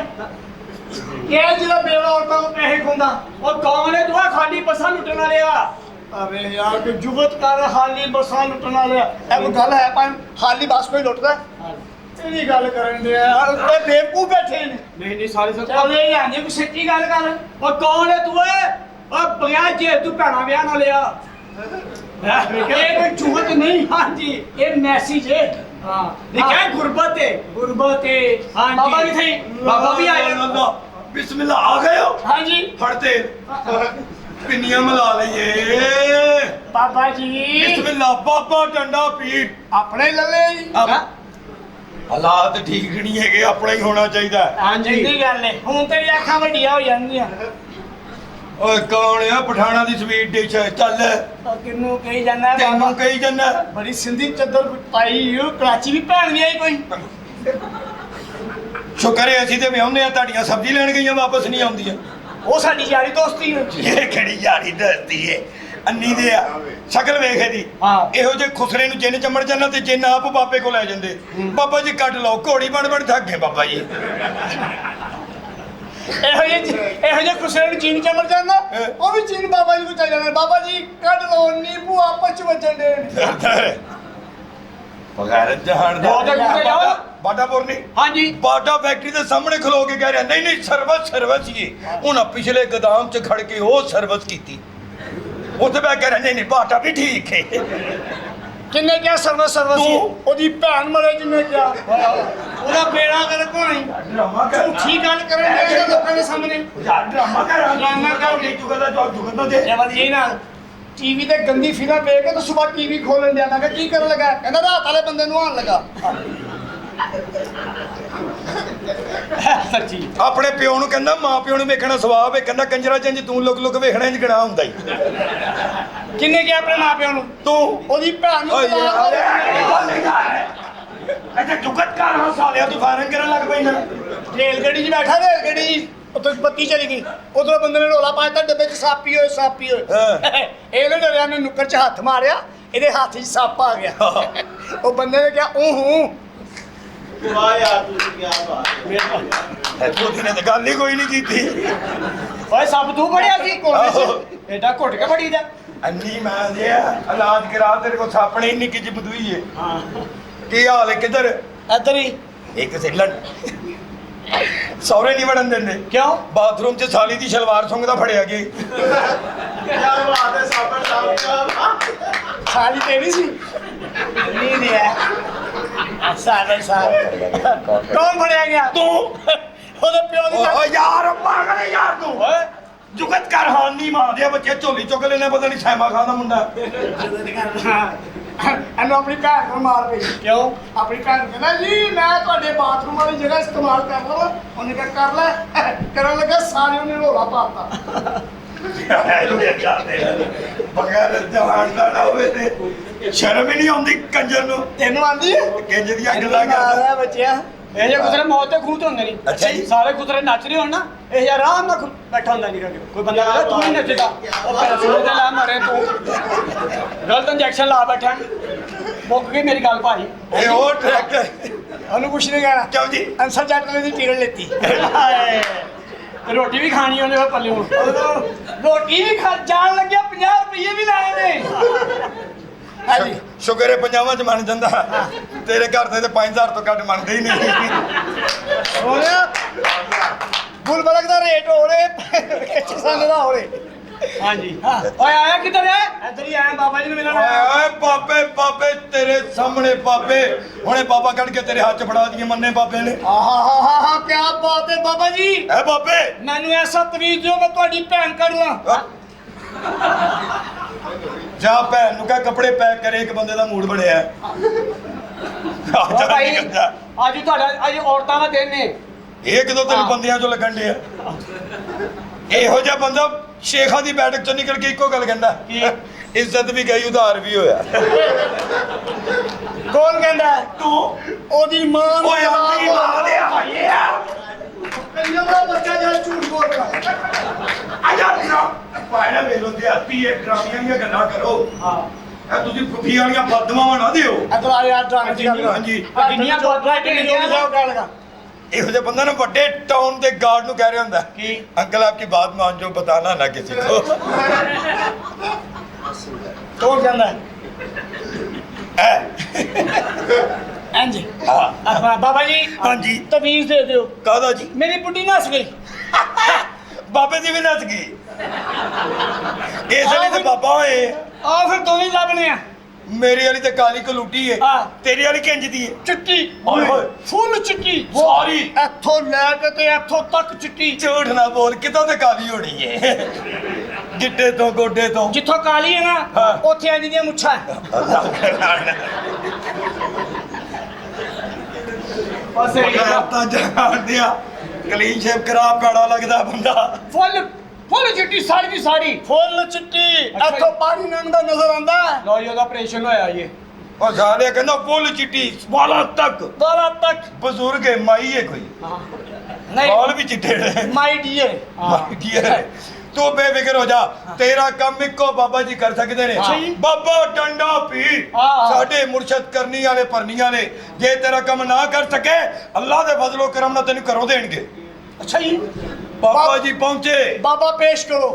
ਇਹ ਜਿਹੜਾ ਬੇਵਾ ਔਰਤਾਂ ਨੂੰ ਪੈਸੇ ਖੁੰਦਾ ਉਹ ਕੌਣ ਹੈ ਤੂੰ ਖਾਲੀ ਬੱਸਾਂ ਲੁੱਟਣ ਵਾਲਿਆ ਅਰੇ ਯਾਰ ਕਿ ਜੁਗਤ ਕਰ ਖਾਲੀ ਬੱਸਾਂ ਲੁੱਟਣ ਵਾਲਿਆ ਇਹ ਕੋਈ ਗੱਲ ਹੈ ਪਰ ਖਾਲੀ ਬੱਸ ਕੋਈ ਲੁੱਟਦਾ ਇਹਦੀ ਗੱਲ ਕਰਨ ਦੇ ਯਾਰ ਇਹ ਬੇਵਕੂਫ ਬੈਠੇ ਨੇ ਨਹੀਂ ਸਾਰੇ ਸਭ ਚੱਲੇ ਜਾਂਦੇ ਕੋਈ ਸੱਚੀ ਗੱਲ ਕਰ ਉਹ ਕੌਣ ਹੈ ਤੂੰ ਉਹ ਬਗਿਆ ਜੇ ਤੂੰ ਭੈਣਾ ਵਿਆਹ ਨਾ ਲਿਆ ਇਹ ਕੋਈ ਜੁਗਤ ਨਹੀਂ ਹਾਂਜੀ ਇਹ ਮੈਸੇਜ ਹੈ ਹਾਂ ਦੇਖਿਆ ਗੁਰਬਤ ਹੈ ਹਾਂਜੀ ਬਾਬਾ ਕਿੱਥੇ ਬਾਬਾ ਵੀ ਆਏ ਬਿਸਮਿल्ला आ गए हो ਹਾਂਜੀ फड़ते पिन्नियां मिला लइए ਬਾਬਾ ਜੀ बिस्मिल्लाह बाबा डंडा पीर ਆਪਣੇ ਲੱਲੇ ਜੀ हालात ठीक नहीं है अपना ही होना चाहिए ਹਾਂਜੀ ਦੀ ਗੱਲ ਹੈ ਹੁਣ ਤੇ ਅੱਖਾਂ ਵੱਡੀਆਂ ਹੋ ਜਾਂਦੀਆਂ ओए कौन है पठाना दी स्वीट डिश चल ਕਿੰਨੂੰ ਕਹੀ ਜਾਂਦਾ तेनू कही जन्ना ਬੜੀ ਸਿੰਧੀ ਚੱਦਰ ਪਾਈ ਉਹ ਕਰਾਚੀ ਵੀ ਭੈਣ ਵੀ ਆਈ ਕੋਈ शुक्र है ਅਸੀਂ ਤੇ ਵਿਆਹੁੰਦੇ ਆ ਤੁਹਾਡੀਆਂ ਸਬਜ਼ੀ ਲੈਣ ਗਈਆਂ ਵਾਪਸ ਨਹੀਂ ਆਉਂਦੀਆਂ ਉਹ ਸਾਡੀ ਯਾਰੀ ਦੋਸਤੀ ਹੈ ਇਹ ਕਿਹੜੀ ਯਾਰੀ ਦੱਸਦੀ ਏ ਅੰਨੀ ਦੇ ਆ ਸ਼ਕਲ ਵੇਖ ਇਹਦੀ ਹਾਂ। ਇਹੋ ਜੇ ਖੁਸਰੇ ਨੂੰ ਜਿੰਨ ਚੰਮੜ ਜਾਂਦਾ ਤੇ ਜਿੰਨ ਆਪ ਬਾਬੇ ਕੋਲ ਲੈ ਜਾਂਦੇ ਬਾਬਾ ਜੀ ਕੱਢ ਲਓ ਘੋੜੀ ਬਣ ਥੱਕ ਗਏ ਬਾਬਾ ਜੀ ਇਹੋ ਜਿਹੇ ਖੁਸਰੇ ਨੂੰ ਚੀਨ ਚਮੜ ਜਾਂਦਾ ਉਹ ਵੀ ਚੀਨ ਬਾਬਾ ਜੀ ਕੋਲ ਚੱਲ ਜਾਂਦਾ ਬਾਬਾ ਜੀ ਕੱਢ ਲਓ ਨੀਂਬੂ ਆਪਸ ਚ ਵੱਜਣ ਦੇ ਬਗੈਰ ਜਹਾਨ ਦਾ ਬਾਟਾਪੁਰ ਨਹੀਂ ਹਾਂਜੀ ਬਾਟਾ ਫੈਕਟਰੀ ਦੇ ਸਾਹਮਣੇ ਖਲੋ ਕੇ ਕਹਿ ਰਿਹਾ ਨਹੀਂ ਸਰਵਿਸ ਹੀ ਹੁਣ ਪਿਛਲੇ ਗੋਦਾਮ 'ਚ ਖੜ ਕੇ ਉਹ ਸਰਵਿਸ ਕੀਤੀ ਉੱਥੇ ਬੈ ਕੇ ਨਹੀਂ ਬਾਟਾ ਵੀ ਠੀਕ ਹੈ ਕਿੰਨੇ ਕਿਹਾ ਸਰਵਿਸ ਉਹਦੀ ਭੈਣ ਮਰੇ ਜਿੰਨੇ ਕਿਹਾ ਉਹਦਾ ਬੇੜਾ ਕਰ ਕੋਈ ਡਰਾਮਾ ਕਰ ਝੂਠੀ ਗੱਲ ਕਰਨ ਦੇ ਲੋਕਾਂ ਦੇ ਸਾਹਮਣੇ ਡਰਾਮਾ ਕਰ ਨਹੀਂ ਚੁੱਕਦਾ ਜੋ ਚੁੱਕਦਾ ਦੇ ਜਵਲ ਜੀ ਨਾਲ ਟੀਵੀ ਤੇ ਗੰਦੀ ਫਿਲਮ ਵੇਖ ਕੇ ਤਾਂ ਸਵੇਰ ਟੀਵੀ ਖੋਲਣ ਦਿਆ ਮੈਂ ਕਿਹਾ ਕੀ ਕਰਨ ਲੱਗਾ ਕਹਿੰਦਾ ਰਾਤ ਵਾਲੇ ਬੰਦੇ ਨੂੰ ਆਣ ਲੱਗਾ ਸੱਚੀ ਆਪਣੇ ਪਿਓ ਨੂੰ ਕਹਿੰਦਾ ਮਾਂ ਪਿਓ ਨੂੰ ਵੇਖਣਾ ਸਵਾਬ ਹੈ ਕਹਿੰਦਾ ਕੰਜਰਾ ਚੰਜ ਤੂੰ ਲੁਕ ਵੇਖਣਾ ਇੰਜ ਗਣਾ ਹੁੰਦਾ ਹੀ ਕਿੰਨੇ ਕਿਹਾ ਆਪਣੇ ਮਾਂ ਪਿਓ ਨੂੰ ਤੂੰ ਉਹਦੀ ਭੈਣ ਨੂੰ ਇੱਥੇ ਜੁਗਤ ਕਰ ਹਾਂ ਸਾਲਿਆ ਤੂੰ ਫਾਇਰਿੰਗ ਕਰਨ ਲੱਗ ਪਈ ਨਾ ਰੇਲ ਗੱਡੀ 'ਚ ਬੈਠਾ ਰੇਲ ਗੱਡੀ 'ਚ ਉੱਥੇ ਬੱਤੀ ਚਲੀ ਗਈ ਉਧਰੋਂ ਬੰਦੇ ਨੇ ਰੋਲਾ ਪਾਇਆ ਤਾਂ ਡੱਬੇ 'ਚ ਸਾਪੀ ਹੋਏ ਇਹਨੇ ਡਰਿਆ ਨੇ ਨੁੱਕਰ 'ਚ ਹੱਥ ਮਾਰਿਆ ਇਹਦੇ ਹੱਥ 'ਚ ਸੱਪ ਆ ਗਿਆ ਉਹ ਬੰਦੇ ਨੇ ਕਿਹਾ ਵਾਹ ਯਾਰ ਤੁਸੀਂ ਕੀ ਬਾਤ ਉਹਦੀ ਨੇ ਤਾਂ ਗੱਲ ਹੀ ਕੋਈ ਨਹੀਂ ਕੀਤੀ ਓਏ ਸੱਪ ਤੂੰ ਫੜਿਆ ਸੀ ਕੋਲ 'ਚ ਐਡਾ ਘੁੱਟ ਕੇ ਫੜੀ ਦਾ ਅੰਨੀ ਮੈਂ ਦੇ ਇਲਾਜ ਕਰਾ ਤੇਰੇ ਕੋਲ ਸਾਪਣੇ ਨਿੱਕੀ ਜਿਹੀ ਬਦੂਈ ਹੈ ਕੀ ਹਾਲ ਹੈ ਕਿੱਧਰ ਇੱਧਰ ਹੀ ਇੱਕ ਸਿੱਲਣ ਸੌਰੇ ਨਹੀਂ ਵੜਨ ਦਿੰਦੇ ਕਿਉਂ ਬਾਥਰੂਮ 'ਚ ਸਾਲੀ ਦੀ ਸ਼ਲਵਾਰ ਸੁੰਘਦਾ ਫੜਿਆ ਗਿਆ ਕੀ ਬਾਤ ਹੈ ਸਾਬਰ ਸਾਹਿਬ ਸਾਲੀ ਤੇਰੀ ਸੀ ਨਹੀਂ ਦਿਆ ਸਾਲੇ ਕੌਣ ਫੜਿਆ ਗਿਆ ਤੂੰ ਉਹਦੇ ਪਿਓ ਦੀ ਓ ਯਾਰ ਪਾਗਲ ਯਾਰ ਤੂੰ ਓਏ ਜੁਗਤ ਕਰ ਹਾਂ ਨਹੀਂ ਮਾਂ ਦੇ ਬੱਚੇ ਝੋਲੀ ਚੁੱਕ ਲੈਣੇ ਪਤਾ ਨਹੀਂ ਸੈਮਾ ਖਾਨ ਦਾ ਮੁੰਡਾ ਇਹਨੂੰ ਆਪਣੀ ਭੈਣ ਨੂੰ ਮਾਰ ਪਈ ਕਿਉਂ ਆਪਣੀ ਭੈਣ ਨੂੰ ਕਹਿੰਦਾ ਜੀ ਮੈਂ ਤੁਹਾਡੇ ਬਾਥਰੂਮ ਵਾਲੀ ਜਗ੍ਹਾ ਇਸਤੇਮਾਲ ਕਰ ਲਵਾਂ ਉਹਨੇ ਕਿਹਾ ਕਰ ਲੈ ਕਰਨ ਲੱਗਾ ਸਾਰੇ ਉਹਨੇ ਰੋਲਾ ਪਾਤਾ ਬਗੈਰ ਜਵਾਨ ਦਾ ਨਾ ਹੋਵੇ ਤੇ ਸ਼ਰਮ ਹੀ ਨਹੀਂ ਆਉਂਦੀ ਕੰਜਰ ਨੂੰ ਤੈਨੂੰ ਆਂਦੀ ਕੰਜਰ ਦੀਆਂ ਗੱਲਾਂ ਕਰਦਾ ਬੱਚਿਆ ਇਹ ਜੇ ਕੁਤਰੇ ਮੌਤ ਤੇ ਖੂਤ ਹੁੰਦੇ ਨਹੀਂ ਅੱਛਾ ਜੀ। ਸਾਰੇ ਕੁਤਰੇ ਨੱਚ ਰਹੇ ਹੋਣ ਨਾ ਇਹ ਯਾਰ ਆਰਾਮ ਨਾਲ ਬੈਠਾ ਹੁੰਦਾ ਨਹੀਂ ਕੋਈ ਬੰਦਾ ਕਹਿੰਦਾ ਤੂੰ ਹੀ ਨੱਚਦਾ ਉਹ ਪੈਸੇ ਤੇ ਲਾ ਮਾਰੇ ਤੂੰ ਗਲਤ ਇੰਜੈਕਸ਼ਨ ਲਾ ਬੈਠਾ ਮੁੱਕ ਗਈ ਮੇਰੀ ਗੱਲ ਭਾਈ ਇਹ ਉਹ ਟਰੈਕਟਰ ਉਹਨੂੰ ਕੁਛ ਨਹੀਂ ਕਹਿਣਾ ਕਿਉਂ ਜੀ ਅੰਸਰ ਜੱਟ ਨੇ ਦੀ ਟੀਰਨ ਲੈਤੀ ਰੋਟੀ ਵੀ ਖਾਣੀ ਉਹਨੇ ਉਹ ਪੱਲੇ ਰੋਟੀ ਵੀ ਖਾ ਜਾਣ ਲੱਗਿਆ 50 ਰੁਪਏ ਵੀ ਲਾਏ ਨੇ ਹਾਂਜੀ ਸ਼ੁਕਰ ਹੈ ਪੰਜਾਬਾਂ ਚ ਮੰਨ ਜਾਂਦਾ ਤੇਰੇ ਘਰ ਦੇ ਤੇ 5000 ਤੋਂ ਘੱਟ ਮੰਨਦੇ ਹੀ ਨਹੀਂ ਸੋਹਣਿਆ ਗੁਲਬਰਗ ਦਾ ਰੇਟ ਹੋ ਰਹੇ ਕਿਸਾਨ ਦਾ ਹੋ ਰਹੇ ਹਾਂਜੀ ਓਏ ਆਇਆ ਕਿੱਧਰ ਹੈ ਇੱਧਰ ਹੀ ਆਇਆ ਬਾਬਾ ਜੀ ਨੂੰ ਮਿਲਣ ਆਇਆ ਓਏ ਬਾਬੇ ਤੇਰੇ ਸਾਹਮਣੇ ਬਾਬੇ ਹੁਣੇ ਬਾਬਾ ਕੱਢ ਕੇ ਤੇਰੇ ਹੱਥ 'ਚ ਫੜਾ ਦਈਏ ਮੰਨੇ ਬਾਬੇ ਨੇ ਆਹਾ ਕੀ ਬਾਤ ਹੈ ਬਾਬਾ ਜੀ ਐ ਬਾਬੇ ਮੈਨੂੰ ਐਸਾ ਤਵੀਜ਼ ਦਿਓ ਮੈਂ ਤੁਹਾਡੀ ਭੈਣ ਕੱਢ ਲਾਂ ਜਾ ਭੈਣ ਨੂੰ ਕਹ ਕੱਪੜੇ ਪੈਕ ਕਰੇ ਇੱਕ ਬੰਦੇ ਦਾ ਮੂਡ ਬਣਿਆ ਭਾਈ ਅੱਜ ਤੁਹਾਡਾ ਅੱਜ ਔਰਤਾਂ ਦਾ ਦਿਨ ਨੇ ਇਹ ਕਿਦੋਂ ਤੈਨੂੰ ਬੰਦਿਆਂ ਚੋਂ ਲੱਗਣ ਡਿਆ ਇਹੋ ਜਿਹਾ ਬੰਦਾ ਸ਼ੇਖਾਂ ਦੀ ਬੈਠਕ ਚੋਂ ਨਿਕਲ ਕੇ ਇੱਕੋ ਗੱਲ ਕਹਿੰਦਾ ਇੱਜ਼ਤ ਵੀ ਗਈ ਉਧਾਰ ਵੀ ਹੋਇਆ ਕੌਣ ਕਹਿੰਦਾ ਤੂੰ ਉਹਦੀ ਮਾਂ ਓਏ ਆਪਣੀ ਮਾਂ ਦੇ ਆਇਆ ਕੰਨਾਂ ਦਾ ਬੱਚਾ ਜਿਹੜਾ ਝੂਠ ਬੋਲਦਾ ਪਾਇਆ ਵੇਲੋ ਤੇ ਆਤੀ ਇਹ ਡਰਾਮੀਆਂ ਦੀਆਂ ਗੱਲਾਂ ਕਰੋ ਇਹ ਤੁਸੀਂ ਫੁੱਫੀ ਵਾਲੀਆਂ ਬਦਦੁਆਵਾਂ ਨਾ ਦਿਓ ਇਧਰ ਆ ਯਾਰ ਡਰਾਮੇ ਦੀ ਗੱਲ ਹਾਂਜੀ ਕਿੰਨੀਆਂ ਬਦਦੁਆਵਾਂ ਕਿੰਨੀਆਂ ਗੱਲ ਕਰ ਇਹੋ ਜਿਹੇ ਬੰਦਾ ਨਾ ਵੱਡੇ ਟਾਊਨ ਦੇ ਗਾਰਡ ਨੂੰ ਕਹਿ ਰਿਹਾ ਹੁੰਦਾ ਕੀ? ਅੰਕਲ ਆਪਕੀ ਬਾਤ मान जो बताना ना किसी को ਕੌਣ ਜਾਂਦਾ ਹੈ? ਇੰਜ ਹਾਂ ਆਪਣਾ ਬਾਬਾ ਜੀ ਹਾਂਜੀ। ਤਵੀਜ਼ ਦੇ ਦਿਓ। ਕਾਹਦਾ ਜੀ ਮੇਰੀ ਬੁੱਢੀ ਨੱਸ ਗਈ। ਬਾਬੇ ਦੀ ਵੀ ਨੱਚ ਗਈ ਇਸ ਲਈ ਤੇ ਬਾਬਾ ਹੋਏ ਆ ਫਿਰ ਦੋਵੇਂ ਲੱਭਣੇ ਆ। ਮੇਰੀ ਵਾਲੀ ਤੇ ਕਾਲੀ ਕਲੂਟੀ ਹੈ ਹਾਂ। ਤੇਰੀ ਵਾਲੀ ਕਿੰਜ ਦੀ ਹੈ ਚਿੱਟੀ ਓਏ ਹੋਏ। ਫੁੱਲ ਚਿੱਟੀ ਸਾਰੀ। ਇੱਥੋਂ ਲੈ ਕੇ ਤੇ ਇੱਥੋਂ ਤੱਕ ਚਿੱਟੀ। ਝੂਠ ਨਾ ਬੋਲ ਕਿਤੋਂ ਤੇ ਕਾਲੀ ਹੋਣੀ ਹੈ ਗਿੱਟੇ ਤੋਂ ਗੋਡੇ ਤੋਂ ਜਿੱਥੋਂ ਕਾਲੀ ਹੈ ਨਾ ਹਾਂ। ਉੱਥੇ ਇੰਜ ਦੀਆਂ ਮੁੱਛਾਂ ਹੈ। ਤਾਂ ਜਾਣ ਦਿਆ ਕਲੀਨ ਸ਼ੇਪ ਕਰਾ ਪੈੜਾ ਲੱਗਦਾ ਬੰਦਾ ਫੁੱਲ ਚਿੱਟੀ ਸਾਰੀ ਦੀ ਸਾਰੀ ਫੁੱਲ ਚਿੱਟੀ ਇੱਥੋਂ ਪਾਣੀ ਲੰਘਦਾ ਨਜ਼ਰ ਆਉਂਦਾ। ਲੋ ਜੀ ਉਹਦਾ ਆਪਰੇਸ਼ਨ ਹੋਇਆ ਇਹ ਉਹ ਸਾਲਿਆ ਕਹਿੰਦਾ ਫੁੱਲ ਚਿੱਟੀ ਵਾਲਾਂ ਤੱਕ ਬਾਲਾ ਤੱਕ। ਬਜ਼ੁਰਗ ਹੈ ਮਾਈ ਹੈ ਕੋਈ ਨਹੀਂ ਵਾਲ ਵੀ ਚਿੱਟੇ ਨੇ ਮਾਈ ਡੀਅਰ। ਮਾਈ ਡੀਅਰ ਤੂੰ ਬੇਫਿਕਰ ਹੋ ਜਾ ਤੇਰਾ ਕੰਮ ਇੱਕੋ ਬਾਬਾ ਜੀ ਕਰ ਸਕਦੇ ਨੇ ਅੱਛਾ ਜੀ। ਬਾਬਾ ਡੰਡਾ ਪੀ ਹਾਂ। ਸਾਡੇ ਮੁਰਸ਼ਦ ਕਰਨੀ ਵਾਲੇ ਭਰਨੀਆਂ ਨੇ ਜੇ ਤੇਰਾ ਕੰਮ ਨਾ ਕਰ ਸਕੇ ਅੱਲਾਹ ਦੇ ਫਜ਼ਲੋ ਕਰਮ ਨਾਲ ਤੈਨੂੰ ਕਰੋ ਦੇਣਗੇ ਅੱਛਾ ਜੀ ਬਾਬਾ ਜੀ ਪਹੁੰਚੇ ਬਾਬਾ ਪੇਸ਼ ਕਰੋ।